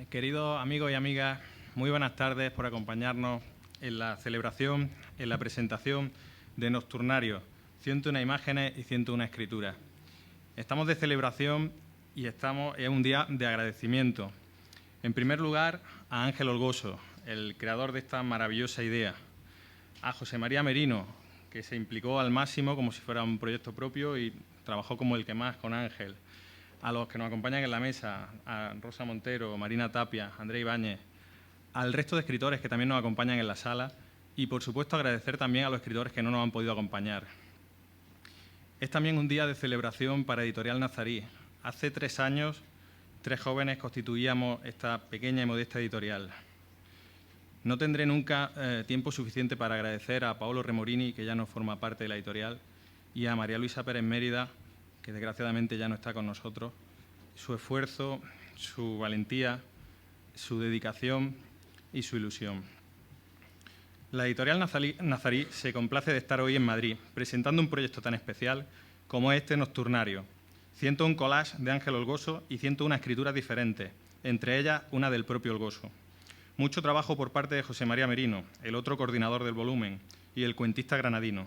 Queridos amigos y amigas, muy buenas tardes por acompañarnos en la celebración, en la presentación de Nocturnario, 101 imágenes y 101 escrituras. Estamos de celebración y es un día de agradecimiento. En primer lugar, a Ángel Olgoso, el creador de esta maravillosa idea, a José María Merino, que se implicó al máximo como si fuera un proyecto propio y trabajó como el que más con Ángel, a los que nos acompañan en la mesa, a Rosa Montero, Marina Tapia, André Ibáñez, al resto de escritores que también nos acompañan en la sala y, por supuesto, agradecer también a los escritores que no nos han podido acompañar. Es también un día de celebración para Editorial Nazarí. Hace 3 años, 3 jóvenes constituíamos esta pequeña y modesta editorial. No tendré nunca tiempo suficiente para agradecer a Paolo Remorini, que ya no forma parte de la editorial, y a María Luisa Pérez Mérida, que desgraciadamente ya no está con nosotros, su esfuerzo, su valentía, su dedicación y su ilusión. La editorial Nazarí se complace de estar hoy en Madrid presentando un proyecto tan especial como este Nocturnario, 101 collages de Ángel Olgoso y 101 escrituras diferentes, entre ellas una del propio Olgoso. Mucho trabajo por parte de José María Merino, el otro coordinador del volumen, y el cuentista granadino.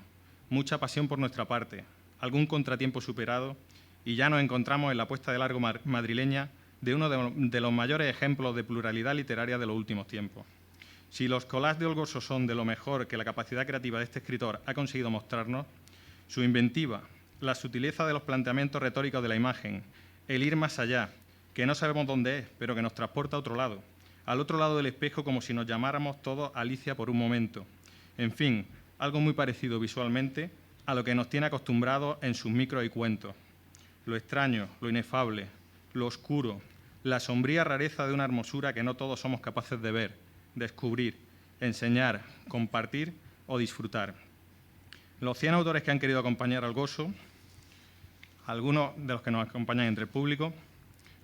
Mucha pasión por nuestra parte, algún contratiempo superado, y ya nos encontramos en la puesta de largo madrileña de uno de los mayores ejemplos de pluralidad literaria de los últimos tiempos. Si los collages de Olgoso son de lo mejor que la capacidad creativa de este escritor ha conseguido mostrarnos, su inventiva, la sutileza de los planteamientos retóricos de la imagen, el ir más allá, que no sabemos dónde es, pero que nos transporta a otro lado, al otro lado del espejo, como si nos llamáramos todos Alicia por un momento. En fin, algo muy parecido visualmente a lo que nos tiene acostumbrados en sus micros y cuentos. Lo extraño, lo inefable, lo oscuro, la sombría rareza de una hermosura que no todos somos capaces de ver, descubrir, enseñar, compartir o disfrutar. Los 100 autores que han querido acompañar al Olgoso, algunos de los que nos acompañan entre el público,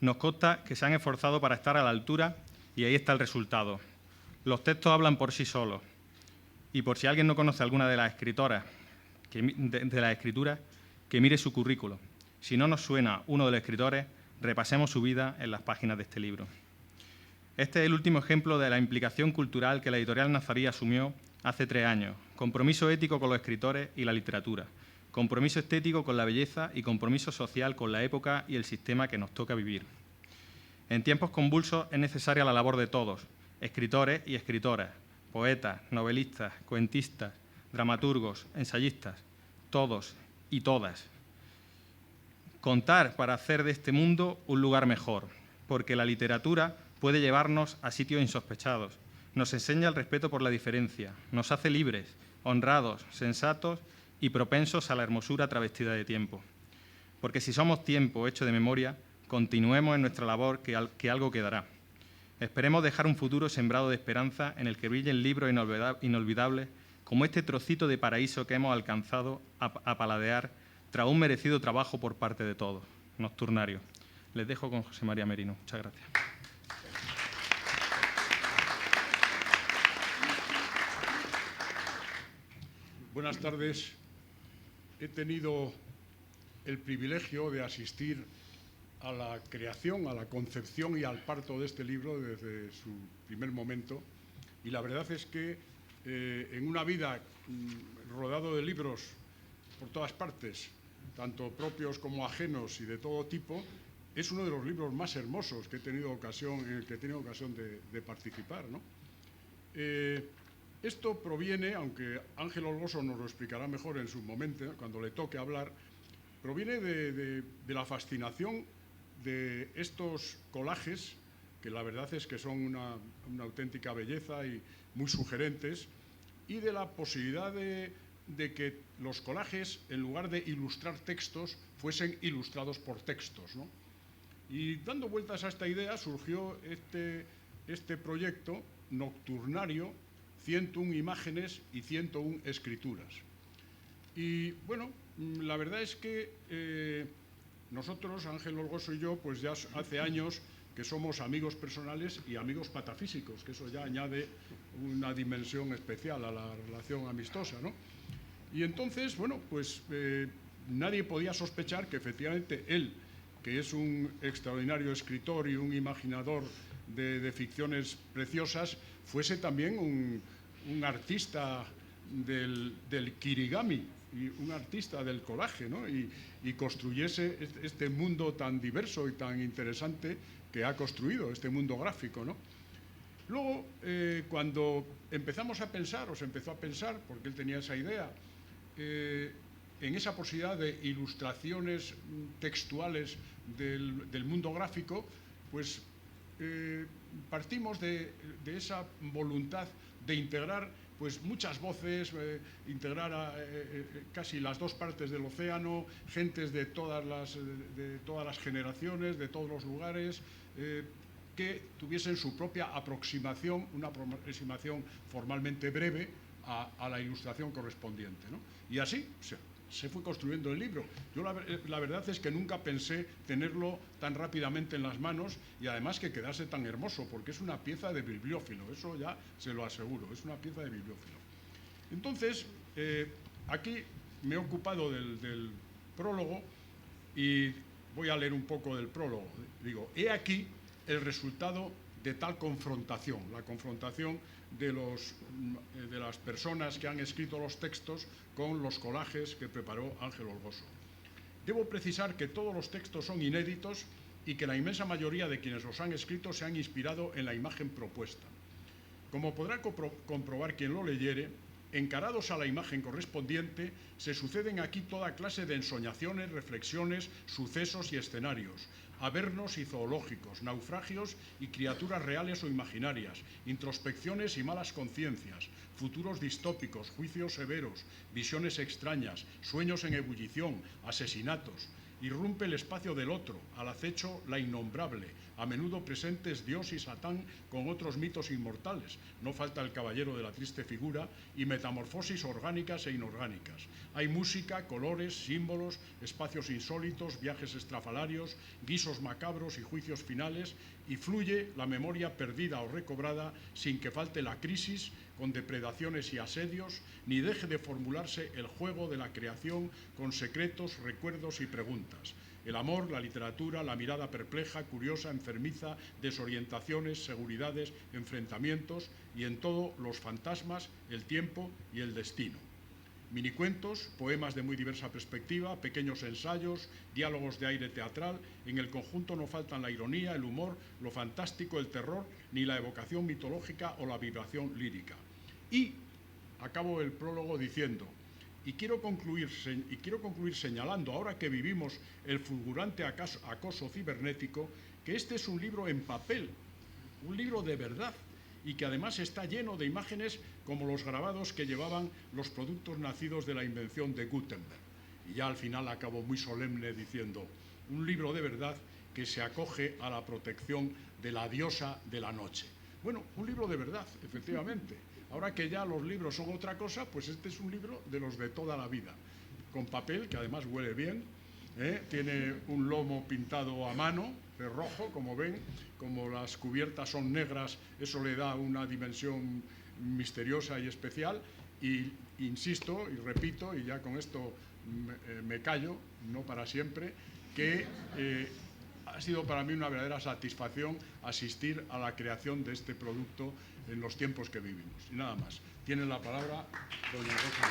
nos consta que se han esforzado para estar a la altura y ahí está el resultado. Los textos hablan por sí solos. Y por si alguien no conoce alguna de las escritoras, que mire su currículo. Si no nos suena uno de los escritores, repasemos su vida en las páginas de este libro. Este es el último ejemplo de la implicación cultural que la editorial Nazarí asumió hace 3 años. Compromiso ético con los escritores y la literatura, compromiso estético con la belleza y compromiso social con la época y el sistema que nos toca vivir. En tiempos convulsos es necesaria la labor de todos, escritores y escritoras, poetas, novelistas, cuentistas, dramaturgos, ensayistas, todos y todas. Contar para hacer de este mundo un lugar mejor, porque la literatura puede llevarnos a sitios insospechados, nos enseña el respeto por la diferencia, nos hace libres, honrados, sensatos y propensos a la hermosura travestida de tiempo. Porque si somos tiempo hecho de memoria, continuemos en nuestra labor que algo quedará. Esperemos dejar un futuro sembrado de esperanza en el que brillen libros inolvidables como este trocito de paraíso que hemos alcanzado a paladear tras un merecido trabajo por parte de todos. Nocturnario. Les dejo con José María Merino. Muchas gracias. Buenas tardes. He tenido el privilegio de asistir a la creación, a la concepción y al parto de este libro desde su primer momento. Y la verdad es que en una vida rodado de libros por todas partes, tanto propios como ajenos y de todo tipo, es uno de los libros más hermosos que he tenido ocasión, en el que he tenido ocasión de participar, ¿no? Esto proviene, aunque Ángel Olgoso nos lo explicará mejor en su momento, cuando le toque hablar, proviene de la fascinación de estos collages, que la verdad es que son una auténtica belleza y muy sugerentes, y de la posibilidad de que los collages, en lugar de ilustrar textos, fuesen ilustrados por textos, ¿no? Y dando vueltas a esta idea surgió este proyecto Nocturnario, 101 imágenes y 101 escrituras. Y bueno, la verdad es que nosotros, Ángel Olgoso y yo, pues ya hace años que somos amigos personales y amigos patafísicos, que eso ya añade una dimensión especial a la relación amistosa, ¿no? Y entonces, bueno, pues nadie podía sospechar que efectivamente él, que es un extraordinario escritor y un imaginador de ficciones preciosas, fuese también un artista del kirigami, y un artista del collage, ¿no? y construyese este mundo tan diverso y tan interesante que ha construido, este mundo gráfico, ¿no? Luego, cuando empezamos a pensar, o se empezó a pensar, porque él tenía esa idea, en esa posibilidad de ilustraciones textuales del mundo gráfico, pues partimos de esa voluntad de integrar pues muchas voces, integrar casi las dos partes del océano, gentes de todas las generaciones, de todos los lugares, que tuviesen su propia aproximación, una aproximación formalmente breve a la ilustración correspondiente, ¿no? Y así se fue construyendo el libro. Yo la verdad es que nunca pensé tenerlo tan rápidamente en las manos y además que quedase tan hermoso, porque es una pieza de bibliófilo, eso ya se lo aseguro, es una pieza de bibliófilo. Entonces, aquí me he ocupado del prólogo y voy a leer un poco del prólogo. Digo, he aquí el resultado de tal confrontación, la confrontación de las personas que han escrito los textos con los collages que preparó Ángel Olgoso. Debo precisar que todos los textos son inéditos y que la inmensa mayoría de quienes los han escrito se han inspirado en la imagen propuesta. Como podrá comprobar quien lo leyere, encarados a la imagen correspondiente, se suceden aquí toda clase de ensoñaciones, reflexiones, sucesos y escenarios, avernos y zoológicos, naufragios y criaturas reales o imaginarias, introspecciones y malas conciencias, futuros distópicos, juicios severos, visiones extrañas, sueños en ebullición, asesinatos. Irrumpe el espacio del otro, al acecho la innombrable, a menudo presentes Dios y Satán con otros mitos inmortales. No falta el caballero de la triste figura y metamorfosis orgánicas e inorgánicas. Hay música, colores, símbolos, espacios insólitos, viajes estrafalarios, guisos macabros y juicios finales, y fluye la memoria perdida o recobrada sin que falte la crisis, con depredaciones y asedios, ni deje de formularse el juego de la creación con secretos, recuerdos y preguntas. El amor, la literatura, la mirada perpleja, curiosa, enfermiza, desorientaciones, seguridades, enfrentamientos y en todo los fantasmas, el tiempo y el destino. Minicuentos, poemas de muy diversa perspectiva, pequeños ensayos, diálogos de aire teatral. En el conjunto no faltan la ironía, el humor, lo fantástico, el terror, ni la evocación mitológica o la vibración lírica. Y acabo el prólogo diciendo, y quiero concluir señalando, ahora que vivimos el fulgurante acoso cibernético, que este es un libro en papel, un libro de verdad, y que además está lleno de imágenes como los grabados que llevaban los productos nacidos de la invención de Gutenberg. Y ya al final acabo muy solemne diciendo, un libro de verdad que se acoge a la protección de la diosa de la noche. Bueno, un libro de verdad, efectivamente. Ahora que ya los libros son otra cosa, pues este es un libro de los de toda la vida, con papel, que además huele bien, tiene un lomo pintado a mano, de rojo, como ven, como las cubiertas son negras, eso le da una dimensión misteriosa y especial, y insisto y repito, y ya con esto me callo, no para siempre, que ha sido para mí una verdadera satisfacción asistir a la creación de este producto en los tiempos que vivimos. Y nada más. Tiene la palabra doña Rosa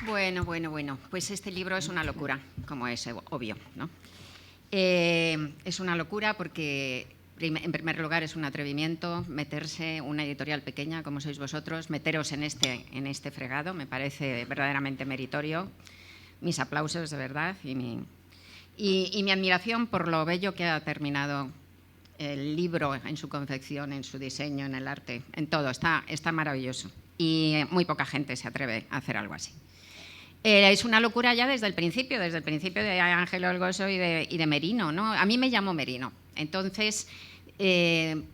Montero. Bueno, pues este libro es una locura, como es obvio, ¿no? Es una locura porque, en primer lugar, es un atrevimiento meterse, una editorial pequeña como sois vosotros, meteros en este fregado, me parece verdaderamente meritorio. Mis aplausos, de verdad, y mi admiración por lo bello que ha terminado el libro en su confección, en su diseño, en el arte, en todo. Está maravilloso y muy poca gente se atreve a hacer algo así. Es una locura ya desde el principio de Ángel Olgoso y de Merino, ¿no? A mí me llamó Merino, entonces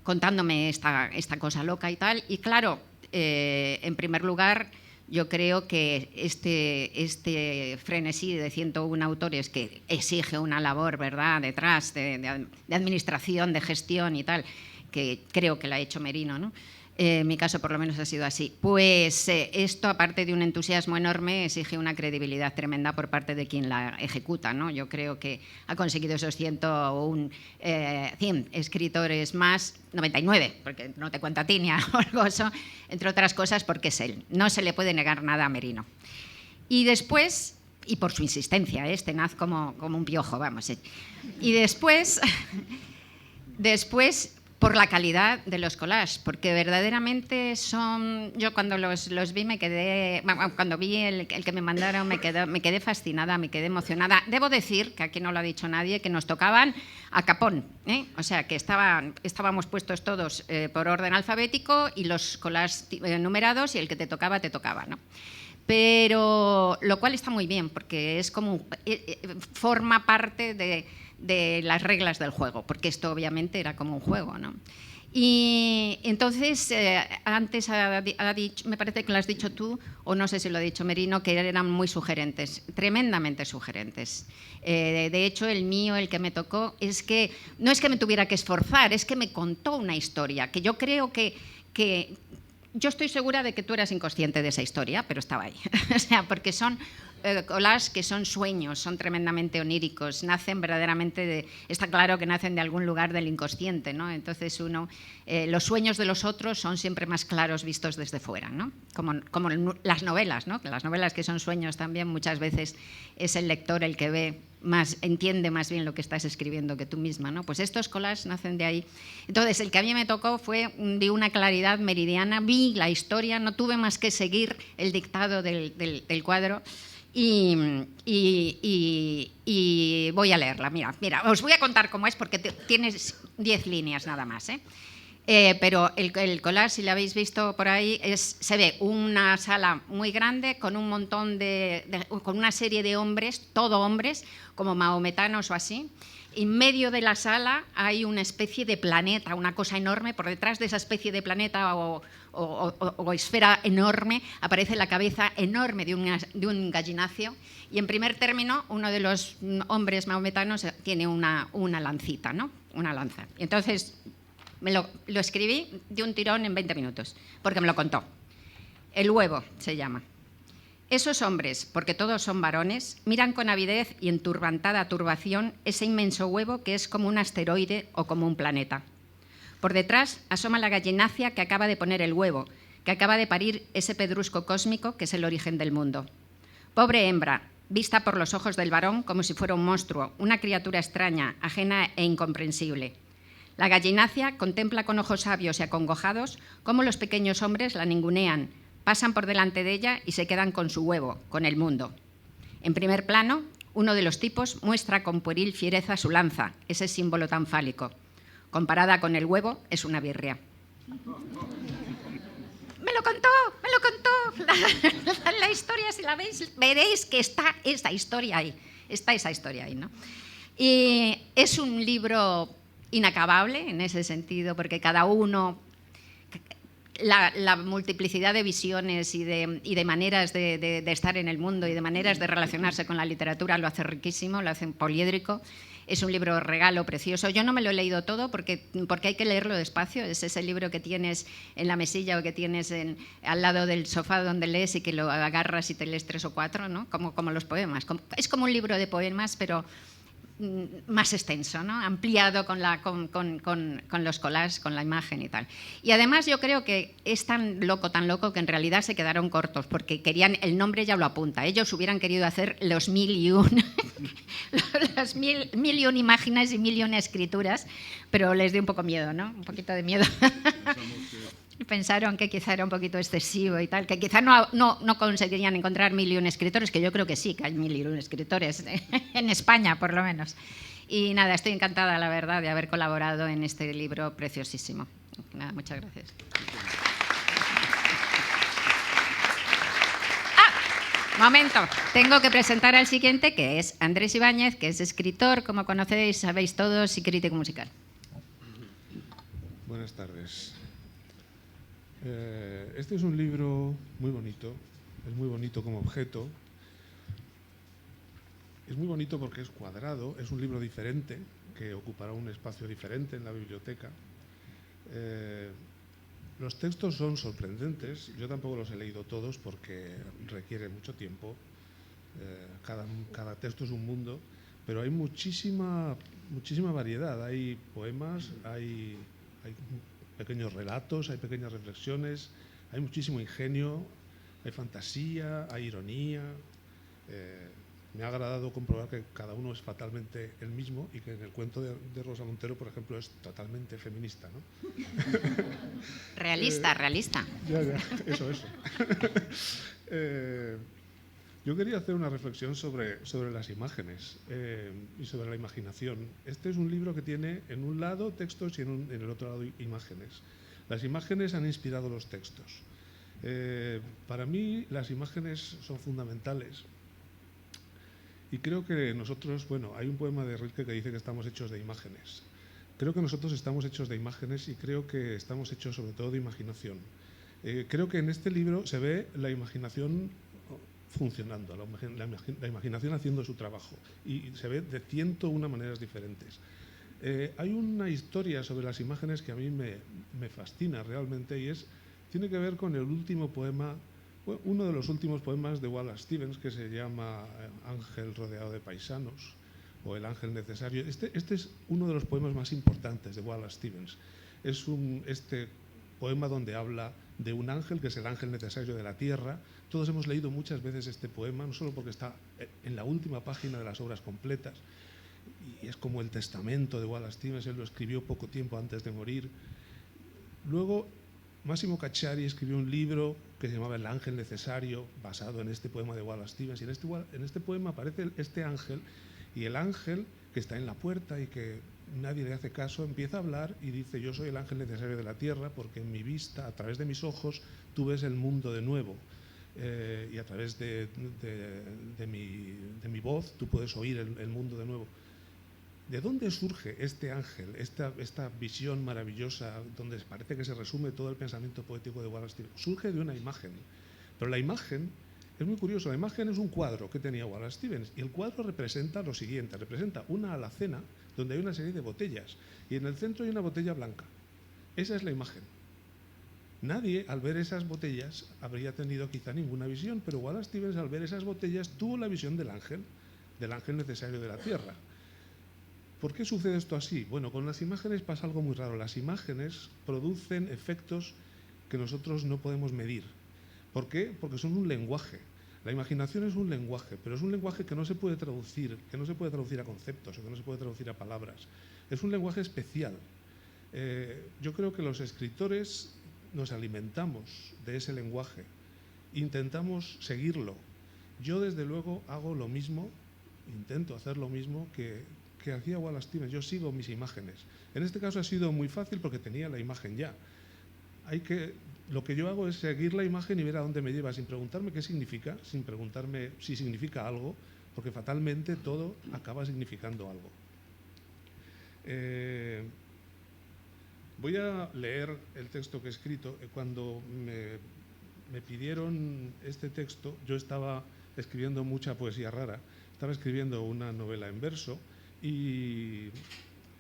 contándome esta cosa loca y tal. Y claro, en primer lugar, yo creo que este frenesí de 101 autores que exige una labor, ¿verdad?, detrás de administración, de gestión y tal, que creo que la ha hecho Merino, ¿no? En mi caso, por lo menos, ha sido así. Pues esto, aparte de un entusiasmo enorme, exige una credibilidad tremenda por parte de quien la ejecuta, ¿no? Yo creo que ha conseguido esos 100 escritores más, 99, porque no te cuento a ti ni a Orgoso, entre otras cosas porque es él. No se le puede negar nada a Merino. Y después, y por su insistencia, es tenaz como un piojo, vamos. Y después por la calidad de los collages, porque verdaderamente son... Yo cuando los vi me quedé... Cuando vi el que me mandaron me quedé fascinada, me quedé emocionada. Debo decir, que aquí no lo ha dicho nadie, que nos tocaban a capón, ¿eh? O sea, que estábamos puestos todos por orden alfabético y los collages numerados, y el que te tocaba, ¿no? Pero lo cual está muy bien, porque es como forma parte de las reglas del juego, porque esto obviamente era como un juego, ¿no? Y entonces, antes me parece que lo has dicho tú, o no sé si lo ha dicho Merino, que eran muy sugerentes, tremendamente sugerentes. De hecho, el mío, el que me tocó, no es que me tuviera que esforzar, es que me contó una historia, que yo creo que yo estoy segura de que tú eras inconsciente de esa historia, pero estaba ahí. O sea, porque son collages que son sueños, son tremendamente oníricos, nacen verdaderamente está claro que nacen de algún lugar del inconsciente, ¿no? Entonces los sueños de los otros son siempre más claros vistos desde fuera, ¿no? Como las novelas, ¿no? Las novelas que son sueños también, muchas veces es el lector el que entiende más bien lo que estás escribiendo que tú misma, ¿no? Pues estos collages nacen de ahí. Entonces, el que a mí me tocó fue de una claridad meridiana, vi la historia, no tuve más que seguir el dictado del cuadro. Y voy a leerla. Mira, os voy a contar cómo es, porque tienes 10 líneas nada más, ¿eh? Pero el collage, si lo habéis visto por ahí, se ve una sala muy grande con un montón con una serie de hombres, todo hombres, como mahometanos o así. En medio de la sala hay una especie de planeta, una cosa enorme. Por detrás de esa especie de planeta o esfera enorme aparece la cabeza enorme de un gallinacio, y en primer término uno de los hombres mahometanos tiene una lancita, ¿no? Una lanza. Y entonces lo escribí de un tirón en 20 minutos, porque me lo contó. El huevo se llama. Esos hombres, porque todos son varones, miran con avidez y enturbantada turbación ese inmenso huevo que es como un asteroide o como un planeta. Por detrás asoma la gallinacia que acaba de poner el huevo, que acaba de parir ese pedrusco cósmico que es el origen del mundo. Pobre hembra, vista por los ojos del varón como si fuera un monstruo, una criatura extraña, ajena e incomprensible. La gallinacia contempla con ojos sabios y acongojados cómo los pequeños hombres la ningunean, pasan por delante de ella y se quedan con su huevo, con el mundo. En primer plano, uno de los tipos muestra con pueril fiereza su lanza, ese símbolo tan fálico. Comparada con el huevo, es una birria. Me lo contó. La historia, si la veis, veréis que está esa historia ahí, ¿no? Y es un libro inacabable en ese sentido, porque cada uno... La multiplicidad de visiones y de maneras de estar en el mundo y de maneras de relacionarse con la literatura lo hace riquísimo, lo hace poliédrico. Es un libro regalo precioso. Yo no me lo he leído todo porque hay que leerlo despacio. Es ese libro que tienes en la mesilla o que tienes al lado del sofá donde lees y que lo agarras y te lees 3 o 4, ¿no? Como los poemas. Es como un libro de poemas, pero más extenso, ¿no? Ampliado con los collages, con la imagen y tal. Y además yo creo que es tan loco, que en realidad se quedaron cortos, porque el nombre ya lo apunta. Ellos hubieran querido hacer los 1001 imágenes y 1001 escrituras, pero les dio un poco miedo, ¿no? Un poquito de miedo. Pensaron que quizá era un poquito excesivo y tal, que quizá no conseguirían encontrar 1001 escritores, que yo creo que sí, que hay 1001 escritores en España, por lo menos. Y nada, estoy encantada, la verdad, de haber colaborado en este libro preciosísimo. Nada, muchas gracias. Momento, tengo que presentar al siguiente, que es Andrés Ibáñez, que es escritor, como conocéis, sabéis todos, y crítico musical. Buenas tardes. Este es un libro muy bonito, es muy bonito como objeto, es muy bonito porque es cuadrado, es un libro diferente, que ocupará un espacio diferente en la biblioteca. Los textos son sorprendentes. Yo tampoco los he leído todos porque requiere mucho tiempo. Cada texto es un mundo, pero hay muchísima variedad. Hay poemas, hay pequeños relatos, hay pequeñas reflexiones, hay muchísimo ingenio, hay fantasía, hay ironía. Me ha agradado comprobar que cada uno es fatalmente el mismo y que en el cuento de Rosa Montero, por ejemplo, es totalmente feminista, ¿no? Realista, realista. Ya, eso. Yo quería hacer una reflexión sobre las imágenes y sobre la imaginación. Este es un libro que tiene en un lado textos y en el otro lado imágenes. Las imágenes han inspirado los textos. Para mí las imágenes son fundamentales. Y creo que nosotros, bueno, hay un poema de Rilke que dice que estamos hechos de imágenes. Creo que nosotros estamos hechos de imágenes y creo que estamos hechos sobre todo de imaginación. Creo que en este libro se ve la imaginación funcionando, la imaginación haciendo su trabajo y se ve de 101 maneras diferentes. Hay una historia sobre las imágenes que a mí me fascina realmente y tiene que ver con el último poema, uno de los últimos poemas de Wallace Stevens, que se llama Ángel rodeado de paisanos o El ángel necesario. Este es uno de los poemas más importantes de Wallace Stevens. Es este poema donde habla de un ángel que es el ángel necesario de la tierra. Todos hemos leído muchas veces este poema, no solo porque está en la última página de las obras completas, y es como el testamento de Wallace Stevens. Él lo escribió poco tiempo antes de morir. Luego Massimo Cacciari escribió un libro que se llamaba El ángel necesario, basado en este poema de Wallace Stevens, y en este poema aparece este ángel, y el ángel que está en la puerta y que nadie le hace caso, empieza a hablar y dice: yo soy el ángel necesario de la tierra porque en mi vista, a través de mis ojos, tú ves el mundo de nuevo, y a través de mi voz tú puedes oír el mundo de nuevo. ¿De dónde surge este ángel, esta visión maravillosa donde parece que se resume todo el pensamiento poético de Wallace Stevens? Surge de una imagen, pero la imagen es muy curioso. La imagen es un cuadro que tenía Wallace Stevens y el cuadro representa lo siguiente: representa una alacena donde hay una serie de botellas y en el centro hay una botella blanca. Esa es la imagen. Nadie al ver esas botellas habría tenido quizá ninguna visión, pero Wallace Stevens al ver esas botellas tuvo la visión del ángel necesario de la tierra. ¿Por qué sucede esto así? Bueno, con las imágenes pasa algo muy raro. Las imágenes producen efectos que nosotros no podemos medir. ¿Por qué? Porque son un lenguaje. La imaginación es un lenguaje, pero es un lenguaje que no se puede traducir, a conceptos, o que no se puede traducir a palabras. Es un lenguaje especial. Yo creo que los escritores nos alimentamos de ese lenguaje, intentamos seguirlo. Yo, desde luego, hago lo mismo, intento hacer lo mismo que hacía Wallace Stevens. Yo sigo mis imágenes. En este caso ha sido muy fácil porque tenía la imagen ya. Lo que yo hago es seguir la imagen y ver a dónde me lleva, sin preguntarme qué significa, sin preguntarme si significa algo, porque fatalmente todo acaba significando algo. Voy a leer el texto que he escrito. Cuando me pidieron este texto, yo estaba escribiendo mucha poesía rara. Estaba escribiendo una novela en verso y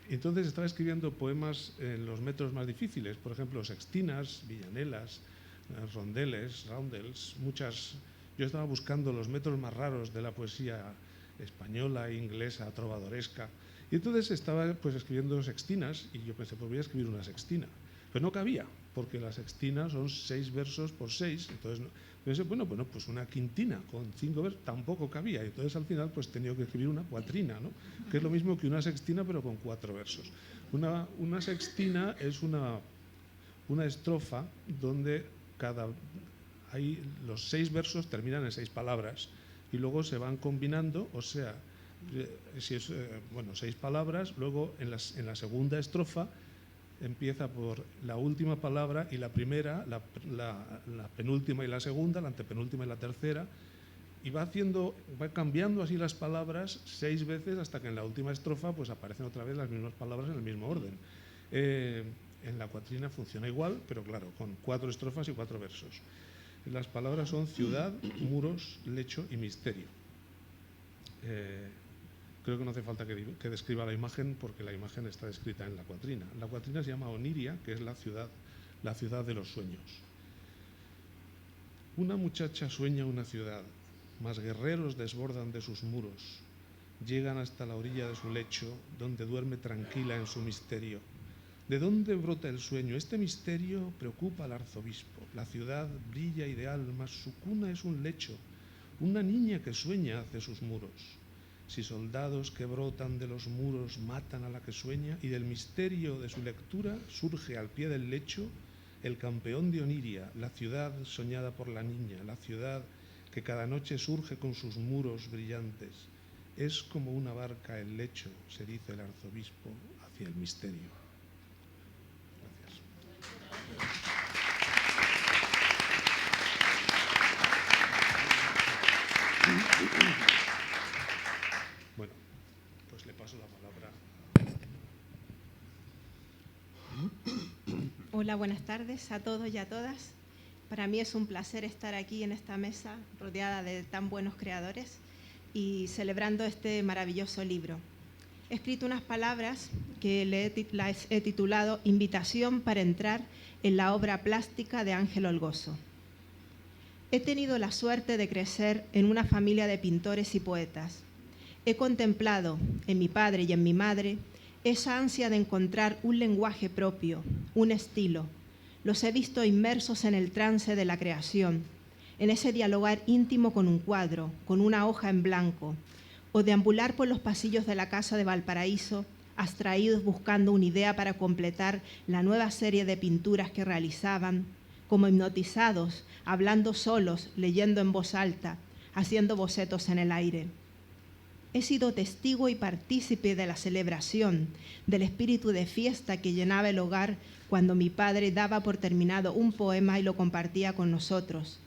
entonces estaba escribiendo poemas en los metros más difíciles, por ejemplo, sextinas, villanelas, rondeles, roundels, muchas. Yo estaba buscando los metros más raros de la poesía española, inglesa, trovadoresca. Y entonces estaba pues escribiendo sextinas y yo pensé, pues voy a escribir una sextina. Pero no cabía, porque la sextina son 6 versos por 6, entonces pensé, bueno, pues una quintina con 5 versos tampoco cabía. Y entonces al final pues tenía que escribir una cuatrina, ¿no? Que es lo mismo que una sextina pero con 4 versos. Una sextina es una estrofa donde los 6 versos terminan en 6 palabras y luego se van combinando, o sea, si es 6 palabras, luego en la segunda estrofa empieza por la última palabra y la primera, la penúltima y la segunda, la antepenúltima y la tercera, y va cambiando así las palabras 6 veces hasta que en la última estrofa pues aparecen otra vez las mismas palabras en el mismo orden. En la cuatrina funciona igual, pero claro, con 4 estrofas y 4 versos. Las palabras son ciudad, muros, lecho y misterio. Creo que no hace falta que describa la imagen porque la imagen está descrita en la cuatrina. La cuatrina se llama Oniria, que es la ciudad la ciudad de los sueños. Una muchacha sueña una ciudad, mas guerreros desbordan de sus muros, llegan hasta la orilla de su lecho, donde duerme tranquila en su misterio. ¿De dónde brota el sueño? Este misterio preocupa al arzobispo. La ciudad brilla ideal, mas su cuna es un lecho, una niña que sueña hacia sus muros. Si soldados que brotan de los muros matan a la que sueña, y del misterio de su lectura surge al pie del lecho el campeón de Oniria, la ciudad soñada por la niña, la ciudad que cada noche surge con sus muros brillantes. Es como una barca el lecho, se dice el arzobispo, hacia el misterio. Bueno, pues le paso la palabra. Hola, buenas tardes a todos y a todas. Para mí es un placer estar aquí en esta mesa rodeada de tan buenos creadores y celebrando este maravilloso libro. He escrito unas palabras que las he titulado Invitación para entrar en la obra plástica de Ángel Olgoso. He tenido la suerte de crecer en una familia de pintores y poetas. He contemplado en mi padre y en mi madre esa ansia de encontrar un lenguaje propio, un estilo. Los he visto inmersos en el trance de la creación, en ese dialogar íntimo con un cuadro, con una hoja en blanco, o deambular por los pasillos de la casa de Valparaíso, abstraídos buscando una idea para completar la nueva serie de pinturas que realizaban, como hipnotizados, hablando solos, leyendo en voz alta, haciendo bocetos en el aire. He sido testigo y partícipe de la celebración, del espíritu de fiesta que llenaba el hogar cuando mi padre daba por terminado un poema y lo compartía con nosotros,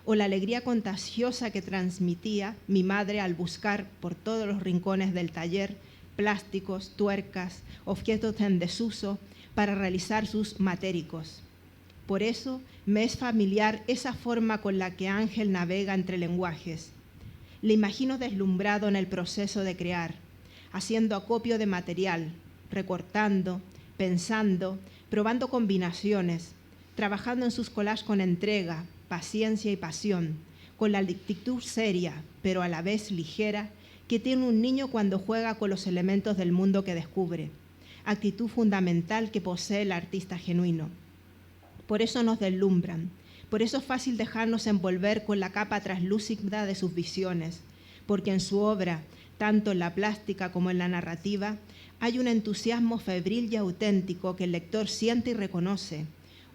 o la alegría contagiosa que transmitía mi madre al buscar por todos los rincones del taller plásticos, tuercas, objetos en desuso para realizar sus matéricos. Por eso me es familiar esa forma con la que Ángel navega entre lenguajes. Le imagino deslumbrado en el proceso de crear, haciendo acopio de material, recortando, pensando, probando combinaciones, trabajando en sus collages con entrega, paciencia y pasión, con la actitud seria, pero a la vez ligera, que tiene un niño cuando juega con los elementos del mundo que descubre, actitud fundamental que posee el artista genuino. Por eso nos deslumbran. Por eso es fácil dejarnos envolver con la capa translúcida de sus visiones, porque en su obra, tanto en la plástica como en la narrativa, hay un entusiasmo febril y auténtico que el lector siente y reconoce,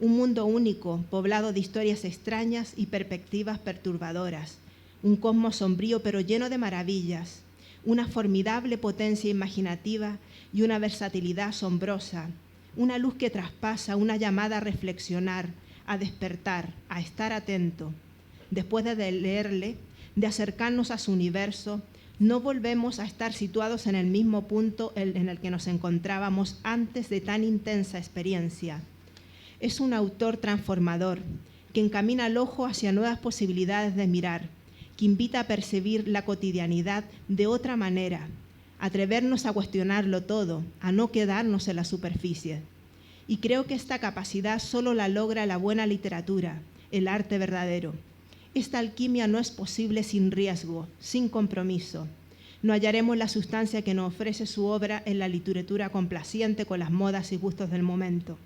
un mundo único, poblado de historias extrañas y perspectivas perturbadoras, un cosmos sombrío pero lleno de maravillas, una formidable potencia imaginativa y una versatilidad asombrosa, una luz que traspasa, una llamada a reflexionar, a despertar, a estar atento. Después de leerle, de acercarnos a su universo, no volvemos a estar situados en el mismo punto en el que nos encontrábamos antes de tan intensa experiencia. Es un autor transformador, que encamina el ojo hacia nuevas posibilidades de mirar, que invita a percibir la cotidianidad de otra manera, a atrevernos a cuestionarlo todo, a no quedarnos en la superficie. Y creo que esta capacidad solo la logra la buena literatura, el arte verdadero. Esta alquimia no es posible sin riesgo, sin compromiso. No hallaremos la sustancia que nos ofrece su obra en la literatura complaciente con las modas y gustos del momento.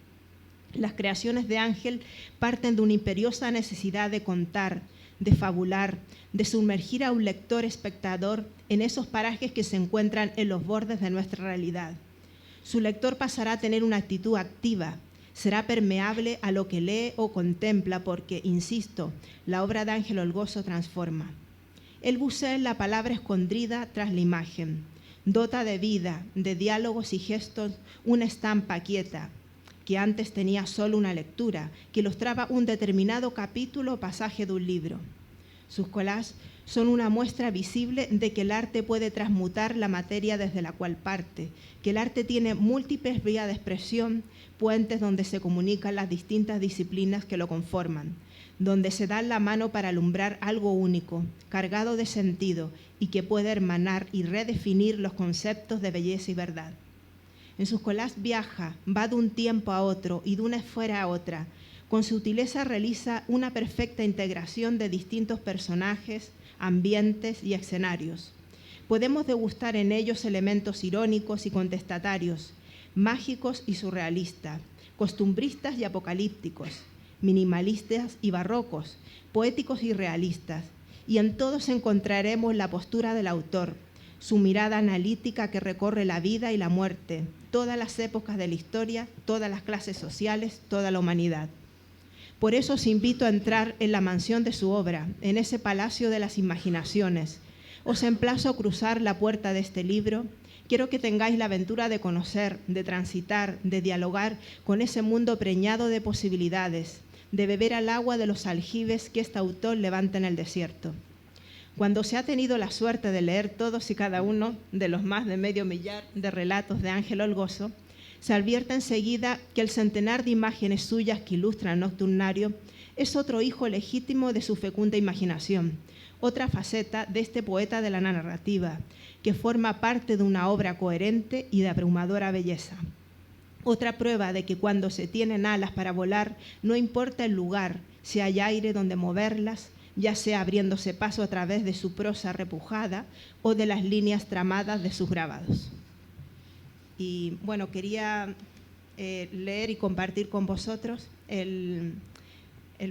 Las creaciones de Ángel parten de una imperiosa necesidad de contar, de fabular, de sumergir a un lector espectador en esos parajes que se encuentran en los bordes de nuestra realidad. Su lector pasará a tener una actitud activa, será permeable a lo que lee o contempla porque, insisto, la obra de Ángel Olgoso transforma. Él bucea en la palabra escondida tras la imagen, dota de vida, de diálogos y gestos una estampa quieta, que antes tenía solo una lectura, que ilustraba un determinado capítulo o pasaje de un libro. Sus collages son una muestra visible de que el arte puede transmutar la materia desde la cual parte, que el arte tiene múltiples vías de expresión, puentes donde se comunican las distintas disciplinas que lo conforman, donde se da la mano para alumbrar algo único, cargado de sentido y que puede hermanar y redefinir los conceptos de belleza y verdad. En sus collages viaja, va de un tiempo a otro y de una esfera a otra. Con su sutileza realiza una perfecta integración de distintos personajes, ambientes y escenarios. Podemos degustar en ellos elementos irónicos y contestatarios, mágicos y surrealistas, costumbristas y apocalípticos, minimalistas y barrocos, poéticos y realistas. Y en todos encontraremos la postura del autor, su mirada analítica que recorre la vida y la muerte, todas las épocas de la historia, todas las clases sociales, toda la humanidad. Por eso os invito a entrar en la mansión de su obra, en ese palacio de las imaginaciones. Os emplazo a cruzar la puerta de este libro. Quiero que tengáis la aventura de conocer, de transitar, de dialogar con ese mundo preñado de posibilidades, de beber al agua de los aljibes que este autor levanta en el desierto. Cuando se ha tenido la suerte de leer todos y cada uno de los más de 500 millar de relatos de Ángel Olgoso, se advierte enseguida que el centenar de imágenes suyas que ilustran Nocturnario es otro hijo legítimo de su fecunda imaginación, otra faceta de este poeta de la narrativa, que forma parte de una obra coherente y de abrumadora belleza. Otra prueba de que cuando se tienen alas para volar, no importa el lugar, si hay aire donde moverlas, ya sea abriéndose paso a través de su prosa repujada o de las líneas tramadas de sus grabados. Y bueno, quería leer y compartir con vosotros el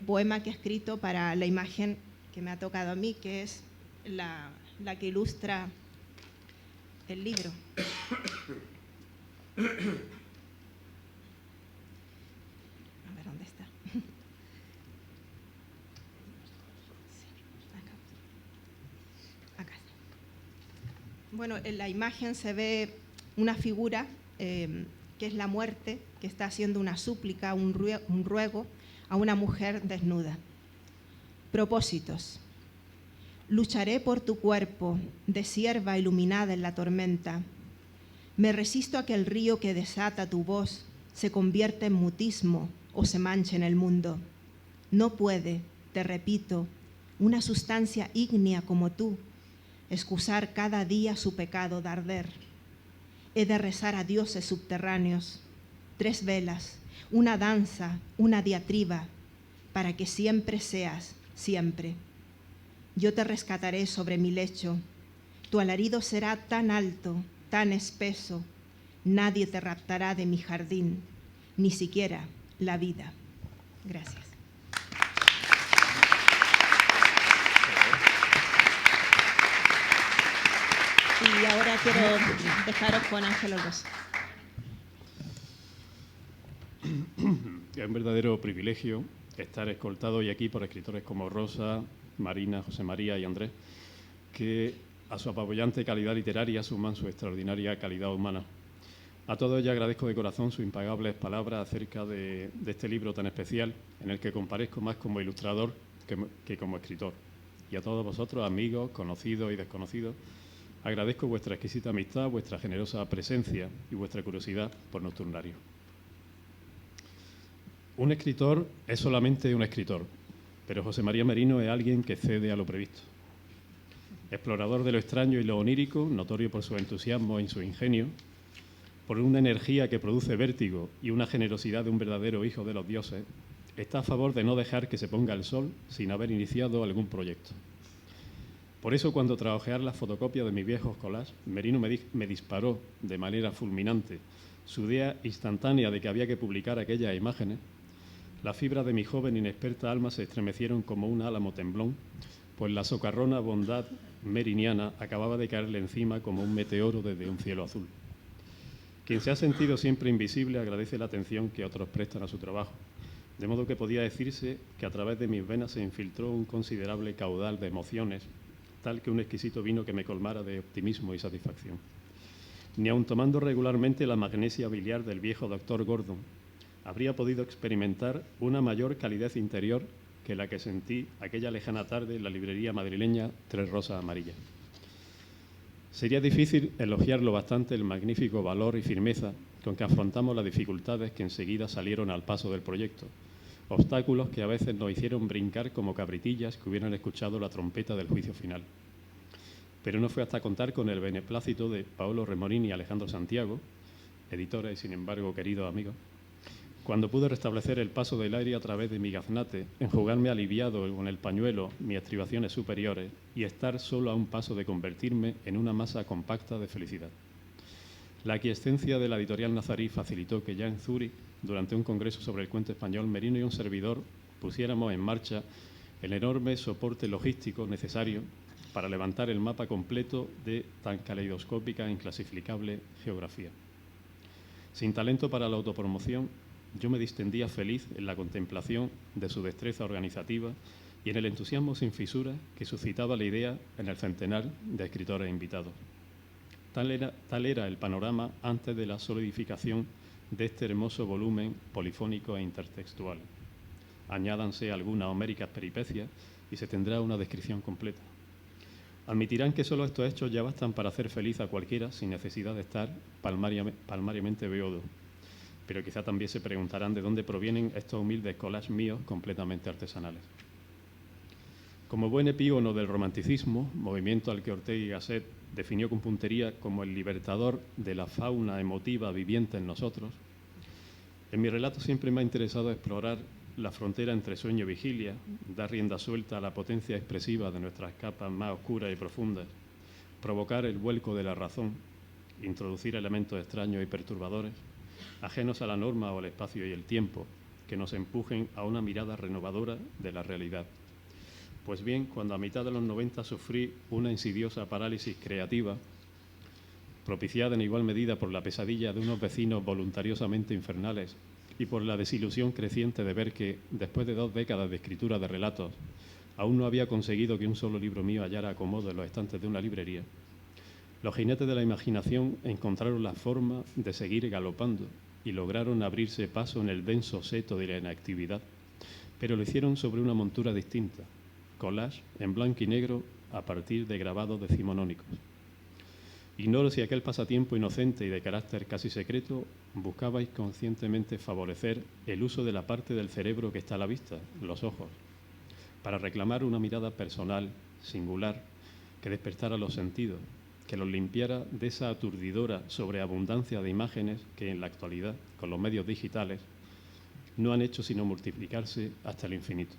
poema que he escrito para la imagen que me ha tocado a mí, que es la que ilustra el libro. A ver, ¿dónde está? Acá. Bueno, en la imagen se ve una figura que es la muerte, que está haciendo una súplica, un ruego a una mujer desnuda. Propósitos. Lucharé por tu cuerpo, de cierva iluminada en la tormenta. Me resisto a que el río que desata tu voz se convierta en mutismo o se manche en el mundo. No puede, te repito, una sustancia ígnea como tú, excusar cada día su pecado de arder. He de rezar a dioses subterráneos, 3 velas, una danza, una diatriba, para que siempre seas, siempre. Yo te rescataré sobre mi lecho, tu alarido será tan alto, tan espeso, nadie te raptará de mi jardín, ni siquiera la vida. Gracias. Y ahora quiero dejaros con Ángel Olgoso. Es un verdadero privilegio estar escoltado hoy aquí por escritores como Rosa, Marina, José María y Andrés, que a su apabullante calidad literaria suman su extraordinaria calidad humana. A todos ellos agradezco de corazón sus impagables palabras acerca de este libro tan especial, en el que comparezco más como ilustrador que como escritor. Y a todos vosotros, amigos, conocidos y desconocidos, agradezco vuestra exquisita amistad, vuestra generosa presencia y vuestra curiosidad por Nocturnario. Un escritor es solamente un escritor, pero José María Merino es alguien que cede a lo previsto. Explorador de lo extraño y lo onírico, notorio por su entusiasmo y su ingenio, por una energía que produce vértigo y una generosidad de un verdadero hijo de los dioses, está a favor de no dejar que se ponga el sol sin haber iniciado algún proyecto. Por eso, cuando tras hojear las fotocopias de mis viejos collages, Merino me disparó de manera fulminante su idea instantánea de que había que publicar aquellas imágenes, las fibras de mi joven e inexperta alma se estremecieron como un álamo temblón, pues la socarrona bondad meriniana acababa de caerle encima como un meteoro desde un cielo azul. Quien se ha sentido siempre invisible agradece la atención que otros prestan a su trabajo, de modo que podía decirse que a través de mis venas se infiltró un considerable caudal de emociones, tal que un exquisito vino que me colmara de optimismo y satisfacción. Ni aun tomando regularmente la magnesia biliar del viejo doctor Gordon, habría podido experimentar una mayor calidez interior que la que sentí aquella lejana tarde en la librería madrileña Tres Rosas Amarillas. Sería difícil elogiarlo bastante el magnífico valor y firmeza con que afrontamos las dificultades que enseguida salieron al paso del proyecto, obstáculos que a veces nos hicieron brincar como cabritillas que hubieran escuchado la trompeta del juicio final. Pero no fue hasta contar con el beneplácito de Paolo Remorín y Alejandro Santiago, editores y, sin embargo, queridos amigos, cuando pude restablecer el paso del aire a través de mi gaznate, enjugarme aliviado con el pañuelo mis estribaciones superiores y estar solo a un paso de convertirme en una masa compacta de felicidad. La aquiescencia de la editorial Nazarí facilitó que ya en Zúrich, durante un congreso sobre el cuento español, Merino y un servidor pusiéramos en marcha el enorme soporte logístico necesario para levantar el mapa completo de tan caleidoscópica e inclasificable geografía. Sin talento para la autopromoción, yo me distendía feliz en la contemplación de su destreza organizativa y en el entusiasmo sin fisuras que suscitaba la idea en el centenar de escritores invitados. Tal era el panorama antes de la solidificación de este hermoso volumen polifónico e intertextual. Añádanse algunas homéricas peripecias y se tendrá una descripción completa. Admitirán que solo estos hechos ya bastan para hacer feliz a cualquiera sin necesidad de estar palmariamente beodo. Pero quizá también se preguntarán de dónde provienen estos humildes collages míos completamente artesanales. Como buen epígono del romanticismo, movimiento al que Ortega y Gasset definió con puntería como el libertador de la fauna emotiva viviente en nosotros, en mi relato siempre me ha interesado explorar la frontera entre sueño y vigilia, dar rienda suelta a la potencia expresiva de nuestras capas más oscuras y profundas, provocar el vuelco de la razón, introducir elementos extraños y perturbadores, ajenos a la norma o al espacio y el tiempo, que nos empujen a una mirada renovadora de la realidad. Pues bien, cuando a mitad de los 90 sufrí una insidiosa parálisis creativa, propiciada en igual medida por la pesadilla de unos vecinos voluntariosamente infernales y por la desilusión creciente de ver que, después de 2 décadas de escritura de relatos, aún no había conseguido que un solo libro mío hallara acomodo en los estantes de una librería, los jinetes de la imaginación encontraron la forma de seguir galopando y lograron abrirse paso en el denso seto de la inactividad, pero lo hicieron sobre una montura distinta, collage en blanco y negro a partir de grabados decimonónicos. Ignoro si aquel pasatiempo inocente y de carácter casi secreto buscabais conscientemente favorecer el uso de la parte del cerebro que está a la vista, los ojos, para reclamar una mirada personal, singular, que despertara los sentidos, que los limpiara de esa aturdidora sobreabundancia de imágenes que en la actualidad, con los medios digitales, no han hecho sino multiplicarse hasta el infinito.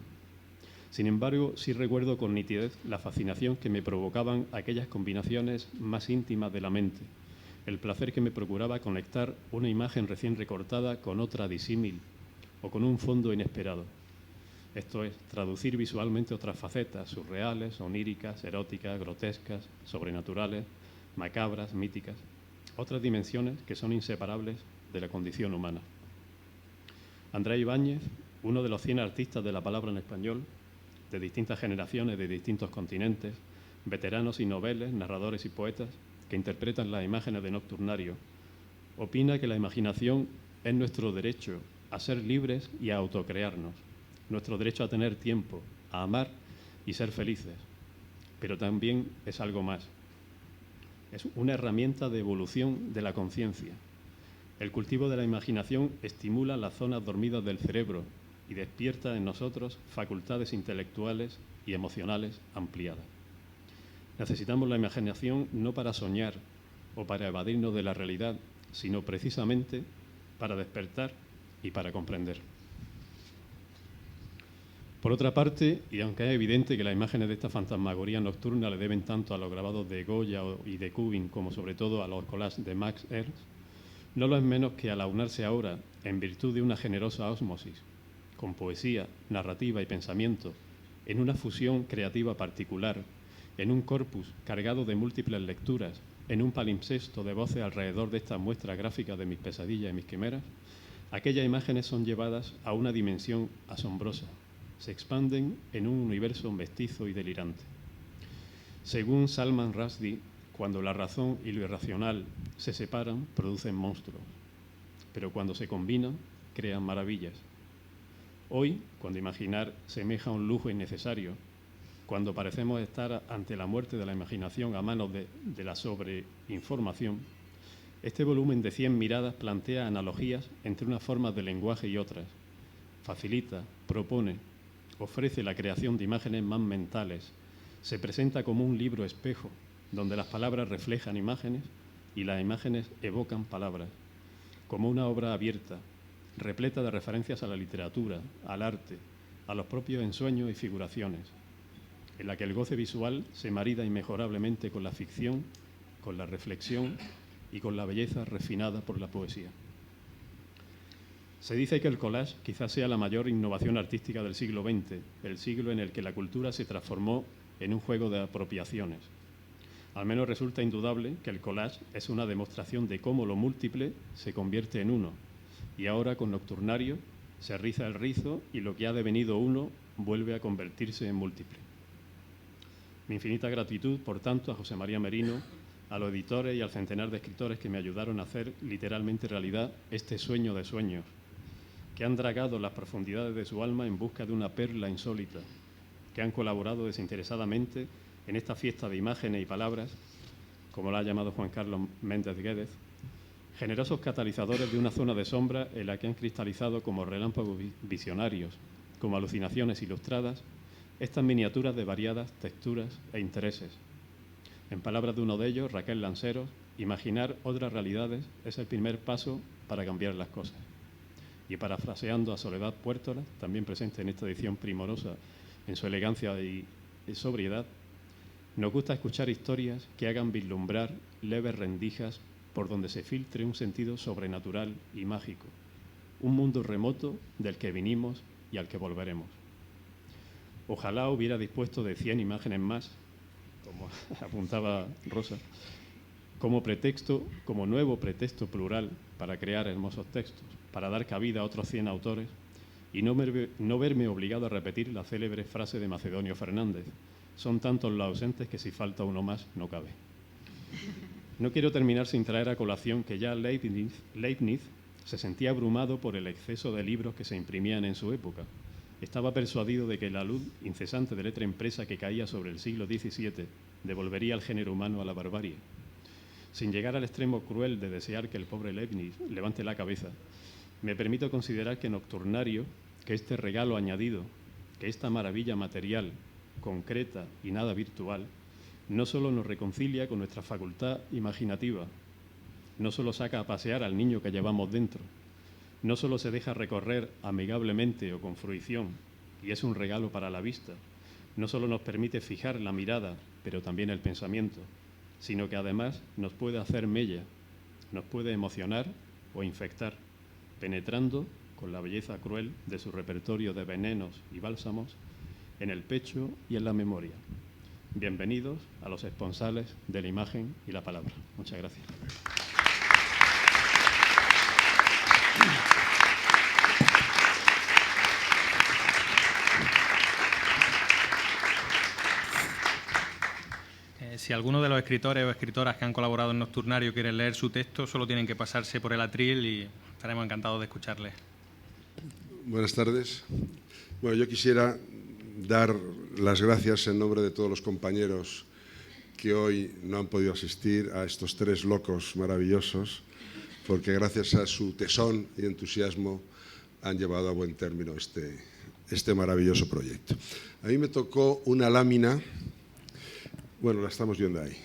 Sin embargo, sí recuerdo con nitidez la fascinación que me provocaban aquellas combinaciones más íntimas de la mente, el placer que me procuraba conectar una imagen recién recortada con otra disímil o con un fondo inesperado. Esto es, traducir visualmente otras facetas surreales, oníricas, eróticas, grotescas, sobrenaturales, macabras, míticas, otras dimensiones que son inseparables de la condición humana. Andrés Ibáñez, uno de los 100 artistas de la palabra en español, de distintas generaciones, de distintos continentes, veteranos y noveles, narradores y poetas, que interpretan las imágenes de Nocturnario, opina que la imaginación es nuestro derecho a ser libres y a autocrearnos, nuestro derecho a tener tiempo, a amar y ser felices, pero también es algo más. Es una herramienta de evolución de la conciencia. El cultivo de la imaginación estimula las zonas dormidas del cerebro y despierta en nosotros facultades intelectuales y emocionales ampliadas. Necesitamos la imaginación no para soñar o para evadirnos de la realidad, sino precisamente para despertar y para comprender. Por otra parte, y aunque es evidente que las imágenes de esta fantasmagoría nocturna le deben tanto a los grabados de Goya y de Kubin como sobre todo a los collages de Max Ernst, no lo es menos que al aunarse ahora, en virtud de una generosa ósmosis, con poesía, narrativa y pensamiento, en una fusión creativa particular, en un corpus cargado de múltiples lecturas, en un palimpsesto de voces alrededor de esta muestra gráfica de mis pesadillas y mis quimeras, aquellas imágenes son llevadas a una dimensión asombrosa, se expanden en un universo mestizo y delirante. Según Salman Rushdie, cuando la razón y lo irracional se separan, producen monstruos, pero cuando se combinan, crean maravillas. Hoy, cuando imaginar semeja un lujo innecesario, cuando parecemos estar ante la muerte de la imaginación a manos de la sobreinformación, este volumen de 100 miradas plantea analogías entre unas formas de lenguaje y otras, facilita, propone, ofrece la creación de imágenes más mentales, se presenta como un libro espejo, donde las palabras reflejan imágenes y las imágenes evocan palabras. como una obra abierta, repleta de referencias a la literatura, al arte, a los propios ensueños y figuraciones, en la que el goce visual se marida inmejorablemente con la ficción, con la reflexión y con la belleza refinada por la poesía. Se dice que el collage quizás sea la mayor innovación artística del siglo XX, el siglo en el que la cultura se transformó en un juego de apropiaciones. Al menos resulta indudable que el collage es una demostración de cómo lo múltiple se convierte en uno, y ahora con Nocturnario se riza el rizo y lo que ha devenido uno vuelve a convertirse en múltiple. Mi infinita gratitud, por tanto, a José María Merino, a los editores y al centenar de escritores que me ayudaron a hacer literalmente realidad este sueño de sueños, que han dragado las profundidades de su alma en busca de una perla insólita, que han colaborado desinteresadamente en esta fiesta de imágenes y palabras, como la ha llamado Juan Carlos Méndez Guédez, generosos catalizadores de una zona de sombra en la que han cristalizado como relámpagos visionarios, como alucinaciones ilustradas, estas miniaturas de variadas texturas e intereses. En palabras de uno de ellos, Raquel Lanceros, imaginar otras realidades es el primer paso para cambiar las cosas. Y parafraseando a Soledad Puertola, también presente en esta edición primorosa en su elegancia y sobriedad, nos gusta escuchar historias que hagan vislumbrar leves rendijas por donde se filtre un sentido sobrenatural y mágico, un mundo remoto del que vinimos y al que volveremos. Ojalá hubiera dispuesto de 100 imágenes más, como apuntaba Rosa, como pretexto, como nuevo pretexto plural para crear hermosos textos, para dar cabida a otros 100 autores y no verme obligado a repetir la célebre frase de Macedonio Fernández: son tantos los ausentes que si falta uno más no cabe. No quiero terminar sin traer a colación que ya Leibniz se sentía abrumado por el exceso de libros que se imprimían en su época. Estaba persuadido de que la luz incesante de letra impresa que caía sobre el siglo XVII devolvería al género humano a la barbarie. Sin llegar al extremo cruel de desear que el pobre Leibniz levante la cabeza, me permito considerar que Nocturnario, que este regalo añadido, que esta maravilla material, concreta y nada virtual, no solo nos reconcilia con nuestra facultad imaginativa, no solo saca a pasear al niño que llevamos dentro, no solo se deja recorrer amigablemente o con fruición, y es un regalo para la vista, no solo nos permite fijar la mirada, pero también el pensamiento, sino que además nos puede hacer mella, nos puede emocionar o infectar, penetrando con la belleza cruel de su repertorio de venenos y bálsamos en el pecho y en la memoria. Bienvenidos a los esponsales de la imagen y la palabra. Muchas gracias. Si alguno de los escritores o escritoras que han colaborado en Nocturnario quiere leer su texto, solo tienen que pasarse por el atril y estaremos encantados de escucharles. Buenas tardes. Bueno, yo quisiera dar las gracias en nombre de todos los compañeros que hoy no han podido asistir a estos 3 locos maravillosos, porque gracias a su tesón y entusiasmo han llevado a buen término este maravilloso proyecto. A mí me tocó una lámina, bueno, la estamos viendo ahí,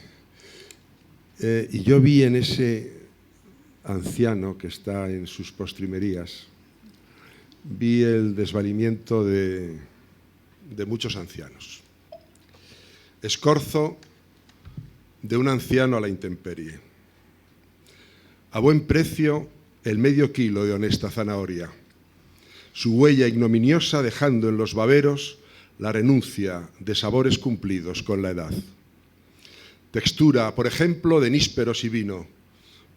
y yo vi en ese anciano que está en sus postrimerías, vi el desvalimiento de muchos ancianos. Escorzo de un anciano a la intemperie. A buen precio el medio kilo de honesta zanahoria. Su huella ignominiosa dejando en los baberos la renuncia de sabores cumplidos con la edad. Textura, por ejemplo, de nísperos y vino.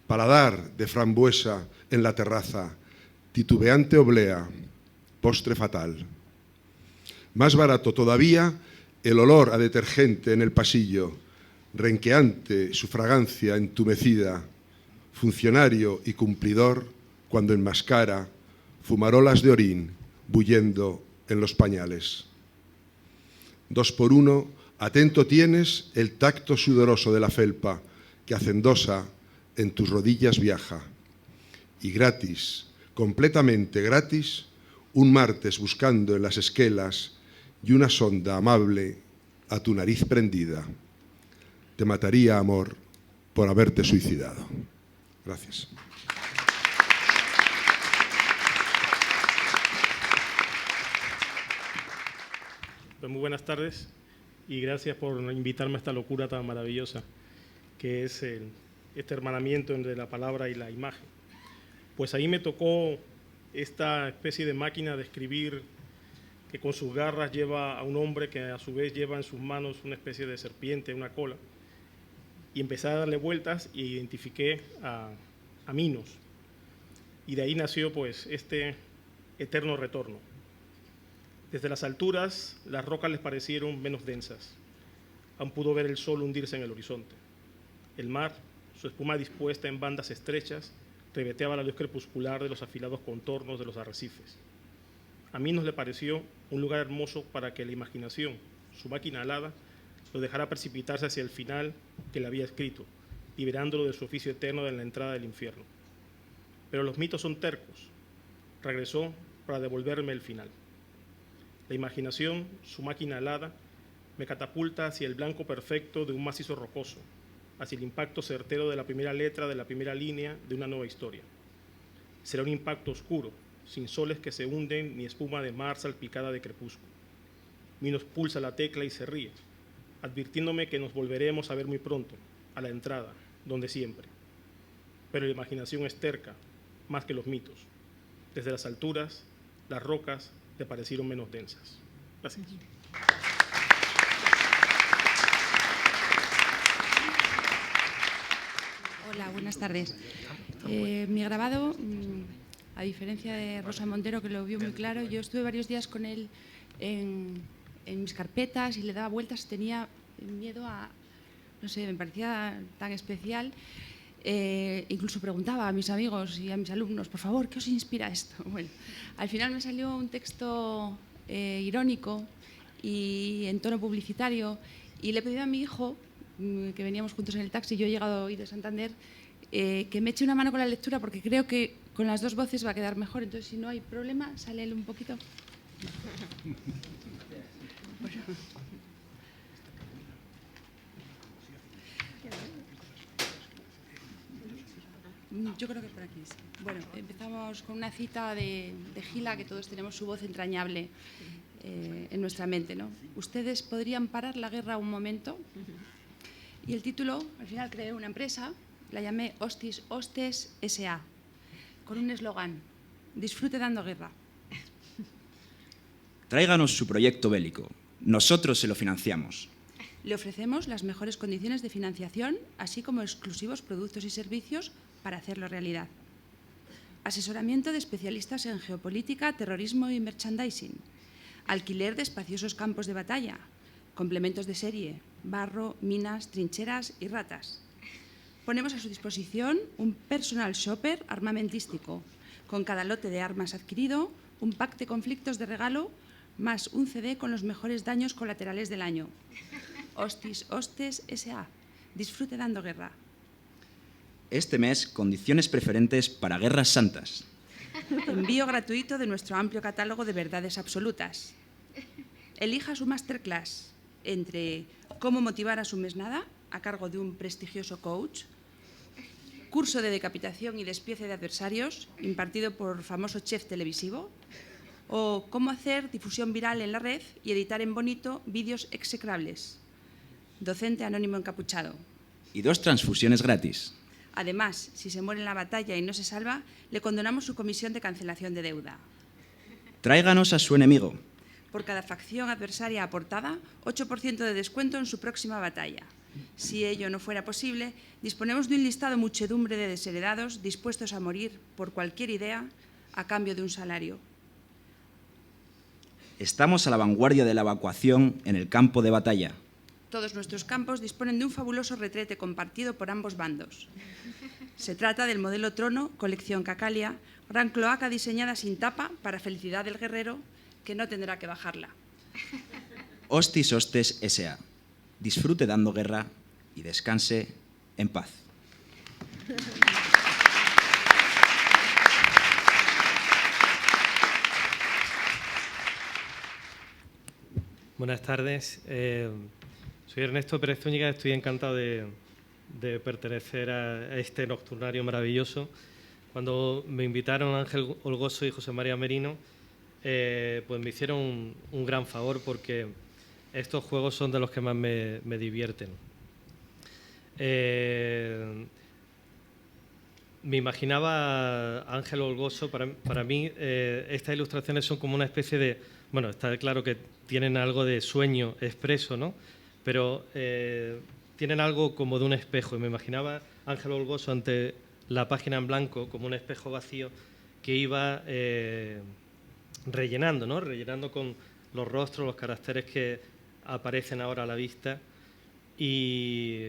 Paladar de frambuesa en la terraza. Titubeante oblea. Postre fatal. Más barato todavía el olor a detergente en el pasillo, renqueante su fragancia entumecida, funcionario y cumplidor cuando enmascara fumarolas de orín bullendo en los pañales. 2 por 1, atento tienes el tacto sudoroso de la felpa que hacendosa en tus rodillas viaja. Y gratis, completamente gratis, un martes buscando en las esquelas y una sonda amable a tu nariz prendida. Te mataría, amor, por haberte suicidado. Gracias. Pues muy buenas tardes y gracias por invitarme a esta locura tan maravillosa que es este hermanamiento entre la palabra y la imagen. Pues ahí me tocó esta especie de máquina de escribir que con sus garras lleva a un hombre que a su vez lleva en sus manos una especie de serpiente, una cola, y empecé a darle vueltas y identifiqué a Minos. Y de ahí nació pues este eterno retorno. Desde las alturas, las rocas les parecieron menos densas. Aún pudo ver el sol hundirse en el horizonte. El mar, su espuma dispuesta en bandas estrechas, ribeteaba la luz crepuscular de los afilados contornos de los arrecifes. A Minos le pareció un lugar hermoso para que la imaginación, su máquina alada, lo dejara precipitarse hacia el final que le había escrito, liberándolo de su oficio eterno en la entrada del infierno. Pero los mitos son tercos. Regresó para devolverme el final. La imaginación, su máquina alada, me catapulta hacia el blanco perfecto de un macizo rocoso, hacia el impacto certero de la primera letra de la primera línea de una nueva historia. Será un impacto oscuro, sin soles que se hunden ni espuma de mar salpicada de crepúsculo. Minos pulsa la tecla y se ríe, advirtiéndome que nos volveremos a ver muy pronto, a la entrada, donde siempre. Pero la imaginación es terca, más que los mitos. Desde las alturas, las rocas le parecieron menos densas. Gracias. Hola, buenas tardes. Mi grabado, a diferencia de Rosa Montero, que lo vio muy claro, yo estuve varios días con él en mis carpetas y le daba vueltas, tenía miedo a, no sé, me parecía tan especial. Incluso preguntaba a mis amigos y a mis alumnos, por favor, ¿qué os inspira esto? Bueno, al final me salió un texto irónico y en tono publicitario, y le pedí a mi hijo, que veníamos juntos en el taxi, yo he llegado hoy de Santander, que me eche una mano con la lectura, porque creo que con las dos voces va a quedar mejor. Entonces, si no hay problema, sale él un poquito. Yo creo que por aquí sí. Bueno, empezamos con una cita de Gila, que todos tenemos su voz entrañable en nuestra mente, ¿no? Ustedes podrían parar la guerra un momento. Y el título, al final creé una empresa, la llamé Hostis Hostes S.A., con un eslogan: disfrute dando guerra. Tráiganos su proyecto bélico. Nosotros se lo financiamos. Le ofrecemos las mejores condiciones de financiación, así como exclusivos productos y servicios para hacerlo realidad. Asesoramiento de especialistas en geopolítica, terrorismo y merchandising. Alquiler de espaciosos campos de batalla. Complementos de serie, barro, minas, trincheras y ratas. Ponemos a su disposición un personal shopper armamentístico, con cada lote de armas adquirido, un pack de conflictos de regalo, más un CD con los mejores daños colaterales del año. Hostis Hostes S.A. Disfrute dando guerra. Este mes, condiciones preferentes para guerras santas. Envío gratuito de nuestro amplio catálogo de verdades absolutas. Elija su masterclass entre cómo motivar a su mesnada, a cargo de un prestigioso coach, curso de decapitación y despiece de adversarios, impartido por famoso chef televisivo, o cómo hacer difusión viral en la red y editar en bonito vídeos execrables. Docente anónimo encapuchado. Y 2 transfusiones gratis. Además, si se muere en la batalla y no se salva, le condonamos su comisión de cancelación de deuda. Tráiganos a su enemigo. Por cada facción adversaria aportada, 8% de descuento en su próxima batalla. Si ello no fuera posible, disponemos de un listado muchedumbre de desheredados dispuestos a morir por cualquier idea a cambio de un salario. Estamos a la vanguardia de la evacuación en el campo de batalla. Todos nuestros campos disponen de un fabuloso retrete compartido por ambos bandos. Se trata del modelo Trono, colección Cacalia, gran cloaca diseñada sin tapa para felicidad del guerrero, que no tendrá que bajarla. Hostis Hostes S.A. Disfrute dando guerra y descanse en paz. Buenas tardes. Soy Ernesto Pérez Zúñiga, estoy encantado de pertenecer a este nocturnario maravilloso. Cuando me invitaron Ángel Olgoso y José María Merino, pues me hicieron un gran favor, porque estos juegos son de los que más me divierten. Me imaginaba Ángel Olgoso, para mí estas ilustraciones son como una especie de... Bueno, está claro que tienen algo de sueño expreso, ¿no? Pero tienen algo como de un espejo. Y me imaginaba Ángel Olgoso ante la página en blanco como un espejo vacío que iba rellenando, ¿no? Rellenando con los rostros, los caracteres que aparecen ahora a la vista. Y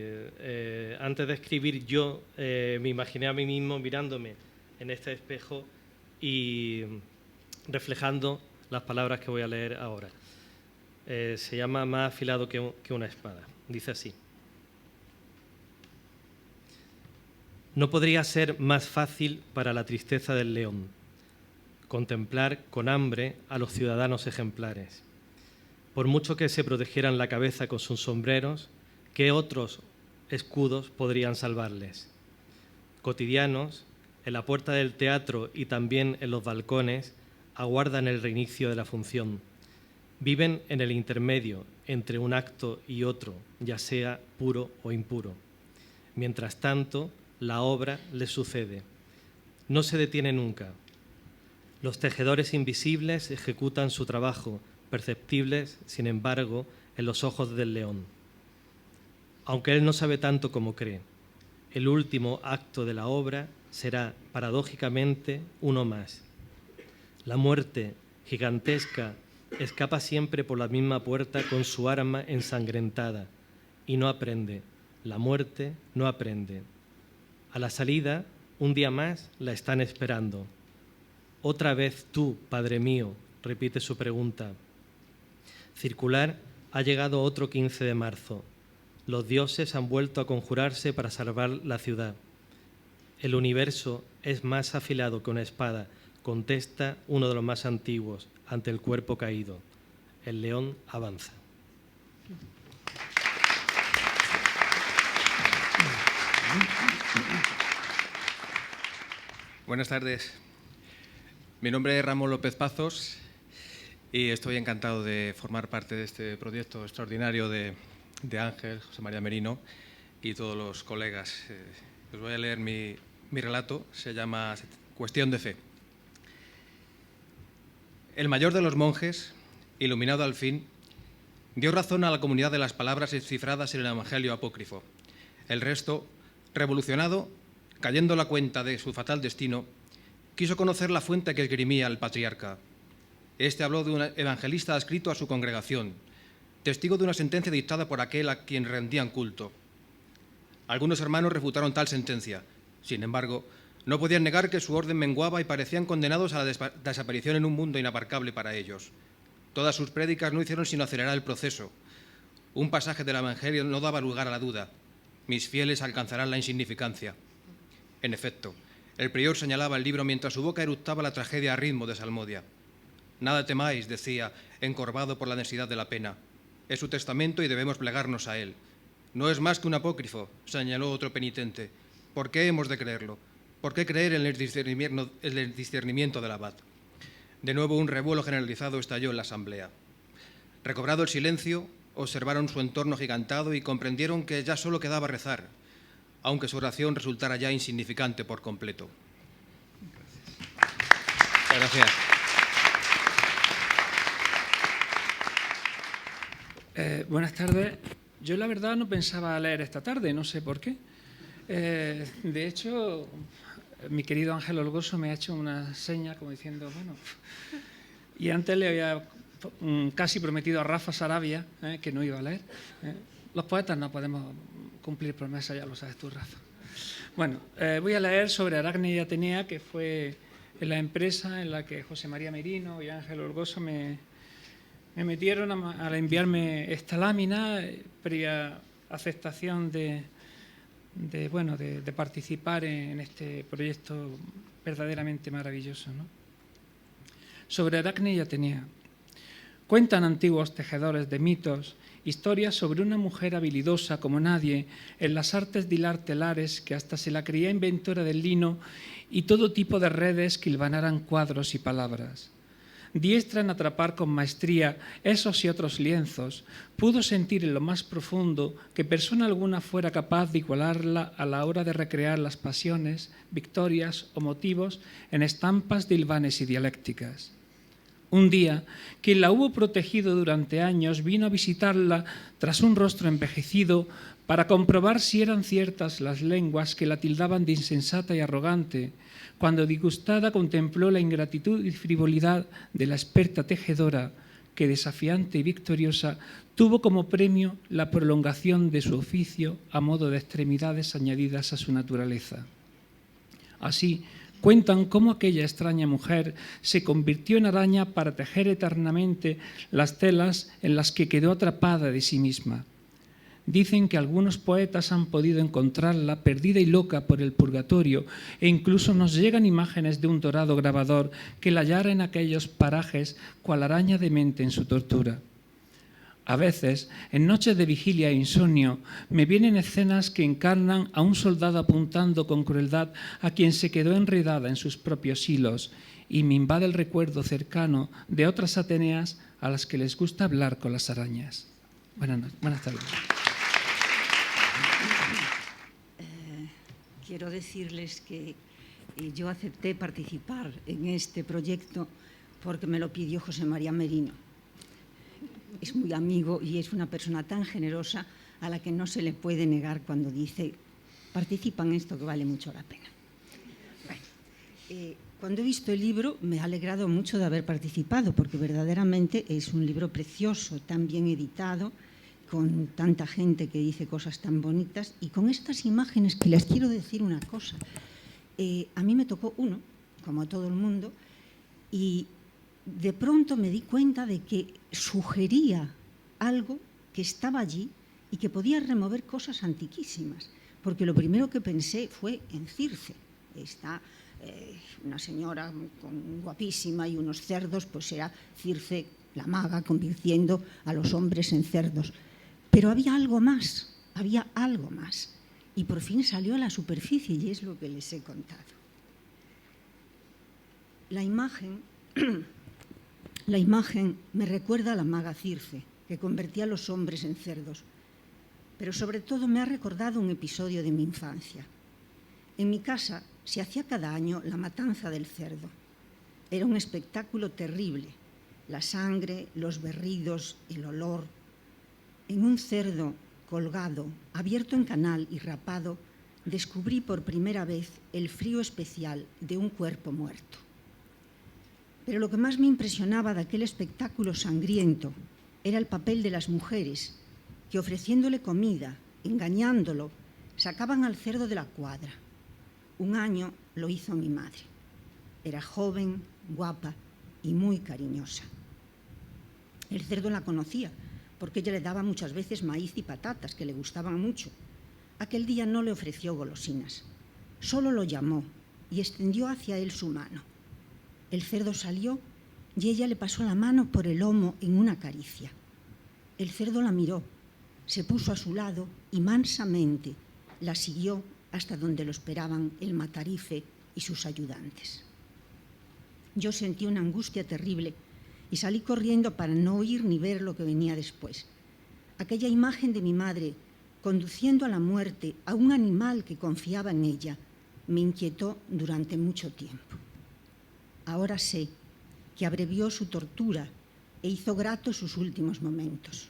antes de escribir yo me imaginé a mí mismo mirándome en este espejo y reflejando las palabras que voy a leer ahora. Se llama Más afilado que una espada. Dice así. No podría ser más fácil para la tristeza del león contemplar con hambre a los ciudadanos ejemplares. Por mucho que se protegieran la cabeza con sus sombreros, ¿qué otros escudos podrían salvarles? Cotidianos, en la puerta del teatro y también en los balcones, aguardan el reinicio de la función. Viven en el intermedio entre un acto y otro, ya sea puro o impuro. Mientras tanto, la obra les sucede. No se detiene nunca. Los tejedores invisibles ejecutan su trabajo, perceptibles, sin embargo, en los ojos del león. Aunque él no sabe tanto como cree, el último acto de la obra será, paradójicamente, uno más. La muerte, gigantesca, escapa siempre por la misma puerta con su arma ensangrentada y no aprende. La muerte no aprende. A la salida, un día más, la están esperando. «Otra vez tú, Padre mío», repite su pregunta. Circular ha llegado otro 15 de marzo. Los dioses han vuelto a conjurarse para salvar la ciudad. El universo es más afilado que una espada, contesta uno de los más antiguos ante el cuerpo caído. El león avanza. Buenas tardes. Mi nombre es Ramón López Pazos y estoy encantado de formar parte de este proyecto extraordinario de Ángel, José María Merino y todos los colegas. Os voy a leer mi relato, se llama Cuestión de fe. El mayor de los monjes, iluminado al fin, dio razón a la comunidad de las palabras cifradas en el Evangelio apócrifo. El resto, revolucionado, cayendo la cuenta de su fatal destino, quiso conocer la fuente que esgrimía el patriarca. Este habló de un evangelista adscrito a su congregación, testigo de una sentencia dictada por aquel a quien rendían culto. Algunos hermanos refutaron tal sentencia. Sin embargo, no podían negar que su orden menguaba y parecían condenados a la desaparición en un mundo inabarcable para ellos. Todas sus prédicas no hicieron sino acelerar el proceso. Un pasaje del Evangelio no daba lugar a la duda. Mis fieles alcanzarán la insignificancia. En efecto, el prior señalaba el libro mientras su boca eructaba la tragedia a ritmo de salmodia. Nada temáis, decía, encorvado por la densidad de la pena. Es su testamento y debemos plegarnos a él. No es más que un apócrifo, señaló otro penitente. ¿Por qué hemos de creerlo? ¿Por qué creer en el discernimiento del abad? De nuevo un revuelo generalizado estalló en la asamblea. Recobrado el silencio, observaron su entorno agigantado y comprendieron que ya solo quedaba rezar, aunque su oración resultara ya insignificante por completo. Gracias. Buenas tardes. Yo la verdad no pensaba leer esta tarde, no sé por qué. De hecho, mi querido Ángel Olgoso me ha hecho una seña como diciendo, bueno, y antes le había casi prometido a Rafa Sarabia que no iba a leer. Los poetas no podemos cumplir promesas, ya lo sabes tú, Rafa. Bueno, voy a leer sobre Aracne y Atenea, que fue la empresa en la que José María Merino y Ángel Olgoso me metieron al enviarme esta lámina, previa aceptación de participar en este proyecto verdaderamente maravilloso, ¿no? Sobre Aracne y Atenea. Cuentan antiguos tejedores de mitos historias sobre una mujer habilidosa como nadie en las artes de hilar telares, que hasta se la creía inventora del lino y todo tipo de redes que hilvanaran cuadros y palabras. diestra en atrapar con maestría esos y otros lienzos, pudo sentir en lo más profundo que persona alguna fuera capaz de igualarla a la hora de recrear las pasiones, victorias o motivos en estampas dilvanes y dialécticas. Un día, quien la hubo protegido durante años vino a visitarla tras un rostro envejecido para comprobar si eran ciertas las lenguas que la tildaban de insensata y arrogante, cuando disgustada contempló la ingratitud y frivolidad de la experta tejedora que, desafiante y victoriosa, tuvo como premio la prolongación de su oficio a modo de extremidades añadidas a su naturaleza. Así, cuentan cómo aquella extraña mujer se convirtió en araña para tejer eternamente las telas en las que quedó atrapada de sí misma. Dicen que algunos poetas han podido encontrarla perdida y loca por el purgatorio, e incluso nos llegan imágenes de un dorado grabador que la hallara en aquellos parajes cual araña demente en su tortura. A veces, en noches de vigilia e insomnio, me vienen escenas que encarnan a un soldado apuntando con crueldad a quien se quedó enredada en sus propios hilos, y me invade el recuerdo cercano de otras Ateneas a las que les gusta hablar con las arañas. Buenas tardes. Quiero decirles que yo acepté participar en este proyecto porque me lo pidió José María Merino. Es muy amigo y es una persona tan generosa a la que no se le puede negar cuando dice participa en esto que vale mucho la pena. Bueno, cuando he visto el libro me ha alegrado mucho de haber participado porque verdaderamente es un libro precioso, tan bien editado, con tanta gente que dice cosas tan bonitas y con estas imágenes que les quiero decir una cosa. A mí me tocó uno, como a todo el mundo, y de pronto me di cuenta de que sugería algo que estaba allí y que podía remover cosas antiquísimas, porque lo primero que pensé fue en Circe. Está una señora guapísima y unos cerdos, pues era Circe, la maga, convirtiendo a los hombres en cerdos. Pero había algo más, y por fin salió a la superficie y es lo que les he contado. La imagen me recuerda a la maga Circe, que convertía a los hombres en cerdos, pero sobre todo me ha recordado un episodio de mi infancia. En mi casa se hacía cada año la matanza del cerdo. Era un espectáculo terrible, la sangre, los berridos, el olor. En un cerdo colgado, abierto en canal y rapado, descubrí por primera vez el frío especial de un cuerpo muerto. Pero lo que más me impresionaba de aquel espectáculo sangriento era el papel de las mujeres, que ofreciéndole comida, engañándolo, sacaban al cerdo de la cuadra. Un año lo hizo mi madre. Era joven, guapa y muy cariñosa. El cerdo la conocía, porque ella le daba muchas veces maíz y patatas, que le gustaban mucho. Aquel día no le ofreció golosinas, solo lo llamó y extendió hacia él su mano. El cerdo salió y ella le pasó la mano por el lomo en una caricia. El cerdo la miró, se puso a su lado y mansamente la siguió hasta donde lo esperaban el matarife y sus ayudantes. Yo sentí una angustia terrible y salí corriendo para no oír ni ver lo que venía después. Aquella imagen de mi madre conduciendo a la muerte a un animal que confiaba en ella me inquietó durante mucho tiempo. Ahora sé que abrevió su tortura e hizo gratos sus últimos momentos.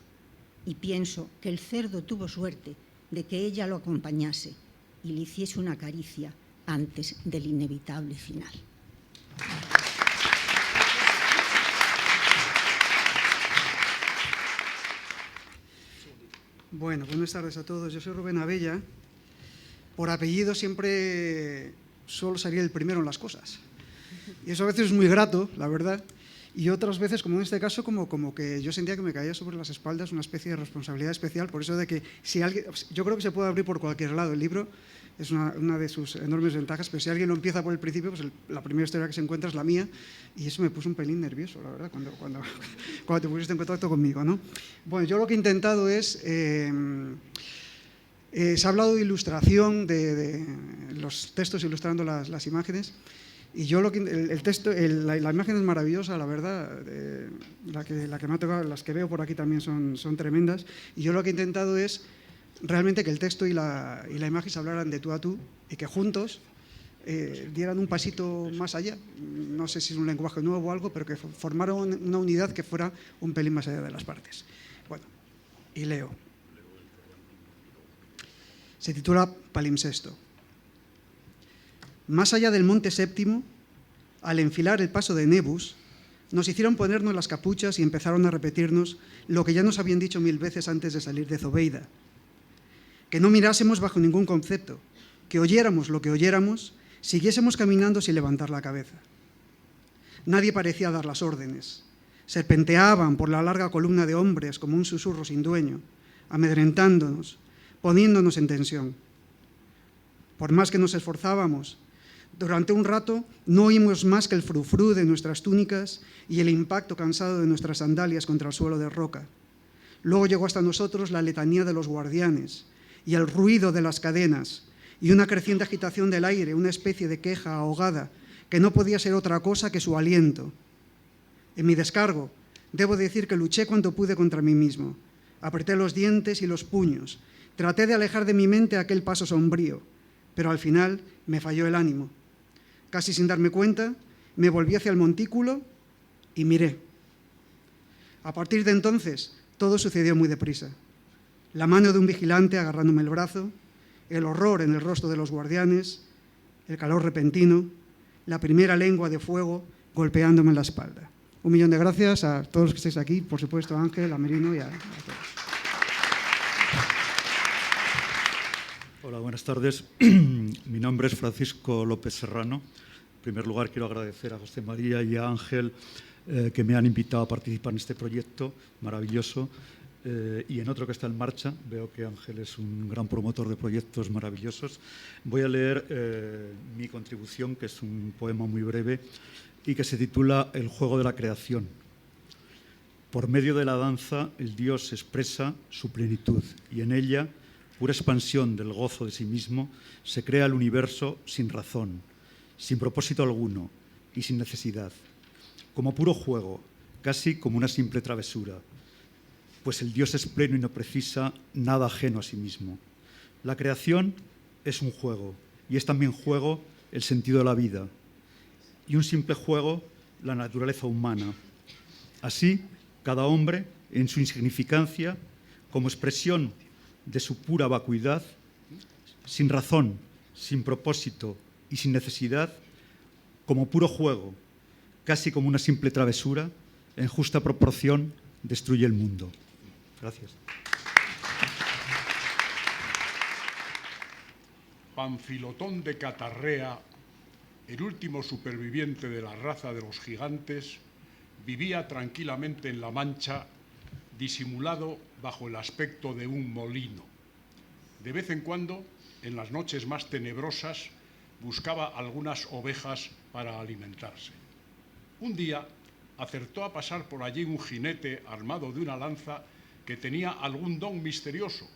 Y pienso que el cerdo tuvo suerte de que ella lo acompañase y le hiciese una caricia antes del inevitable final. Bueno, buenas tardes a todos. Yo soy Rubén Abella. Por apellido siempre suelo salir el primero en las cosas. Y eso a veces es muy grato, la verdad. Y otras veces, como en este caso, como que yo sentía que me caía sobre las espaldas una especie de responsabilidad especial. Por eso de que si alguien, yo creo que se puede abrir por cualquier lado. El libro es una de sus enormes ventajas, pero si alguien lo empieza por el principio, pues la primera historia que se encuentra es la mía. Y eso me puso un pelín nervioso, la verdad, cuando te pusiste en contacto conmigo, ¿no? Bueno, yo lo que he intentado es... se ha hablado de ilustración, de los textos ilustrando las imágenes, Y yo el texto, la imagen es maravillosa, la verdad. La que me ha tocado, las que veo por aquí también son tremendas. Y yo lo que he intentado es realmente que el texto y la imagen se hablaran de tú a tú y que juntos dieran un pasito más allá. No sé si es un lenguaje nuevo o algo, pero que formaron una unidad que fuera un pelín más allá de las partes. Bueno, y leo. Se titula Palimpsesto. Más allá del monte séptimo, al enfilar el paso de Nebus, nos hicieron ponernos las capuchas y empezaron a repetirnos lo que ya nos habían dicho 1000 veces antes de salir de Zobeida. Que no mirásemos bajo ningún concepto, que oyéramos lo que oyéramos, siguiésemos caminando sin levantar la cabeza. Nadie parecía dar las órdenes. Serpenteaban por la larga columna de hombres como un susurro sin dueño, amedrentándonos, poniéndonos en tensión. Por más que nos esforzábamos, durante un rato no oímos más que el frufrú de nuestras túnicas y el impacto cansado de nuestras sandalias contra el suelo de roca. Luego llegó hasta nosotros la letanía de los guardianes y el ruido de las cadenas y una creciente agitación del aire, una especie de queja ahogada que no podía ser otra cosa que su aliento. En mi descargo, debo decir que luché cuanto pude contra mí mismo. Apreté los dientes y los puños. Traté de alejar de mi mente aquel paso sombrío, pero al final me falló el ánimo. Casi sin darme cuenta, me volví hacia el montículo y miré. A partir de entonces, todo sucedió muy deprisa. La mano de un vigilante agarrándome el brazo, el horror en el rostro de los guardianes, el calor repentino, la primera lengua de fuego golpeándome en la espalda. 1.000.000 de gracias a todos los que estáis aquí, por supuesto a Ángel, a Merino y a todos. Hola, buenas tardes. Mi nombre es Francisco López Serrano. En primer lugar, quiero agradecer a José María y a Ángel que me han invitado a participar en este proyecto maravilloso y en otro que está en marcha. Veo que Ángel es un gran promotor de proyectos maravillosos. Voy a leer mi contribución, que es un poema muy breve y que se titula El juego de la creación. Por medio de la danza, el Dios expresa su plenitud y en ella, pura expansión del gozo de sí mismo, se crea el universo sin razón, sin propósito alguno y sin necesidad, como puro juego, casi como una simple travesura, pues el Dios es pleno y no precisa nada ajeno a sí mismo. La creación es un juego y es también juego el sentido de la vida y un simple juego la naturaleza humana. Así, cada hombre, en su insignificancia, como expresión de su pura vacuidad, sin razón, sin propósito y sin necesidad, como puro juego, casi como una simple travesura, en justa proporción, destruye el mundo. Gracias. Panfilotón de Catarrea, el último superviviente de la raza de los gigantes, vivía tranquilamente en La Mancha, disimulado bajo el aspecto de un molino. De vez en cuando, en las noches más tenebrosas, buscaba algunas ovejas para alimentarse. Un día acertó a pasar por allí un jinete armado de una lanza que tenía algún don misterioso,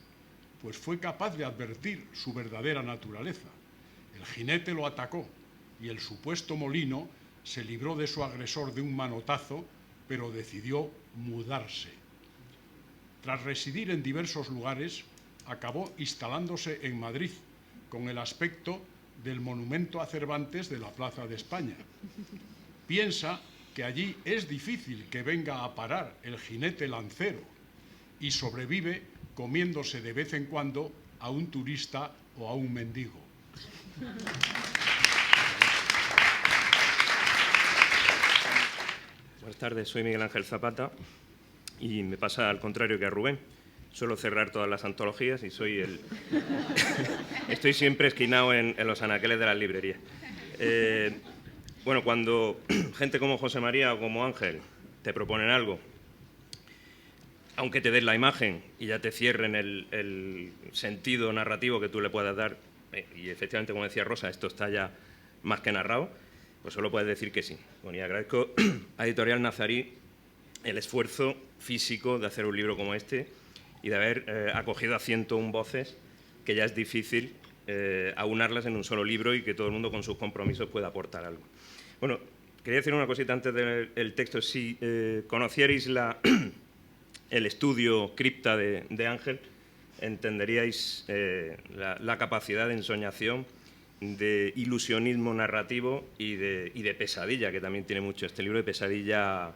pues fue capaz de advertir su verdadera naturaleza. El jinete lo atacó y el supuesto molino se libró de su agresor de un manotazo, pero decidió mudarse. Tras residir en diversos lugares, acabó instalándose en Madrid, con el aspecto del monumento a Cervantes de la Plaza de España. Piensa que allí es difícil que venga a parar el jinete lancero y sobrevive comiéndose de vez en cuando a un turista o a un mendigo. Buenas tardes, soy Miguel Ángel Zapata y me pasa al contrario que a Rubén. Suelo cerrar todas las antologías y estoy siempre esquinado en los anaqueles de las librerías. Bueno, cuando gente como José María o como Ángel te proponen algo, aunque te den la imagen y ya te cierren el sentido narrativo que tú le puedas dar, y efectivamente, como decía Rosa, esto está ya más que narrado, pues solo puedes decir que sí. Bueno, y agradezco a Editorial Nazarí el esfuerzo físico de hacer un libro como este y de haber acogido a 101 voces, que ya es difícil aunarlas en un solo libro y que todo el mundo con sus compromisos pueda aportar algo. Bueno, quería decir una cosita antes del texto. Si conocierais el estudio Cripta de Ángel, entenderíais la capacidad de ensoñación, de ilusionismo narrativo y de pesadilla, que también tiene mucho este libro, de pesadilla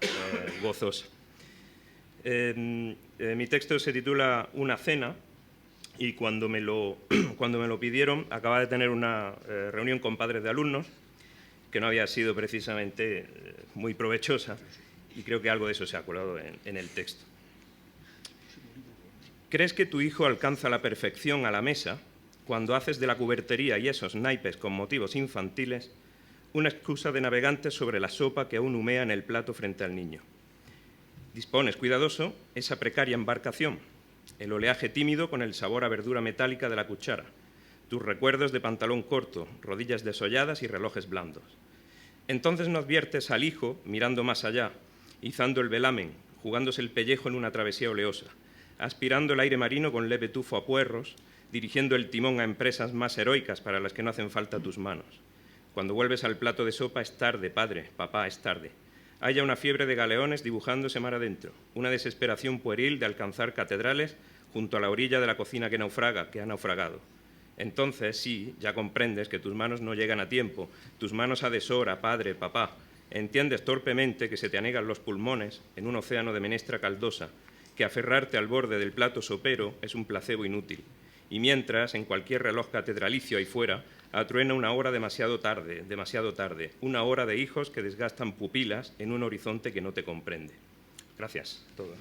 gozosa. Mi texto se titula Una cena, y cuando me lo pidieron, acababa de tener una reunión con padres de alumnos, que no había sido precisamente muy provechosa, y creo que algo de eso se ha colado en el texto. ¿Crees que tu hijo alcanza la perfección a la mesa cuando haces de la cubertería y esos naipes con motivos infantiles una excusa de navegantes sobre la sopa que aún humea en el plato frente al niño? Dispones cuidadoso esa precaria embarcación, el oleaje tímido con el sabor a verdura metálica de la cuchara, tus recuerdos de pantalón corto, rodillas desolladas y relojes blandos. Entonces no adviertes al hijo mirando más allá, izando el velamen, jugándose el pellejo en una travesía oleosa, aspirando el aire marino con leve tufo a puerros, dirigiendo el timón a empresas más heroicas para las que no hacen falta tus manos. Cuando vuelves al plato de sopa es tarde, padre, papá, es tarde. Hay ya una fiebre de galeones dibujándose mar adentro, una desesperación pueril de alcanzar catedrales junto a la orilla de la cocina que naufraga, que ha naufragado. Entonces, sí, ya comprendes que tus manos no llegan a tiempo, tus manos a deshora, padre, papá. Entiendes torpemente que se te anegan los pulmones en un océano de menestra caldosa, que aferrarte al borde del plato sopero es un placebo inútil. Y mientras, en cualquier reloj catedralicio ahí fuera, atruena una hora demasiado tarde, una hora de hijos que desgastan pupilas en un horizonte que no te comprende. Gracias a todos.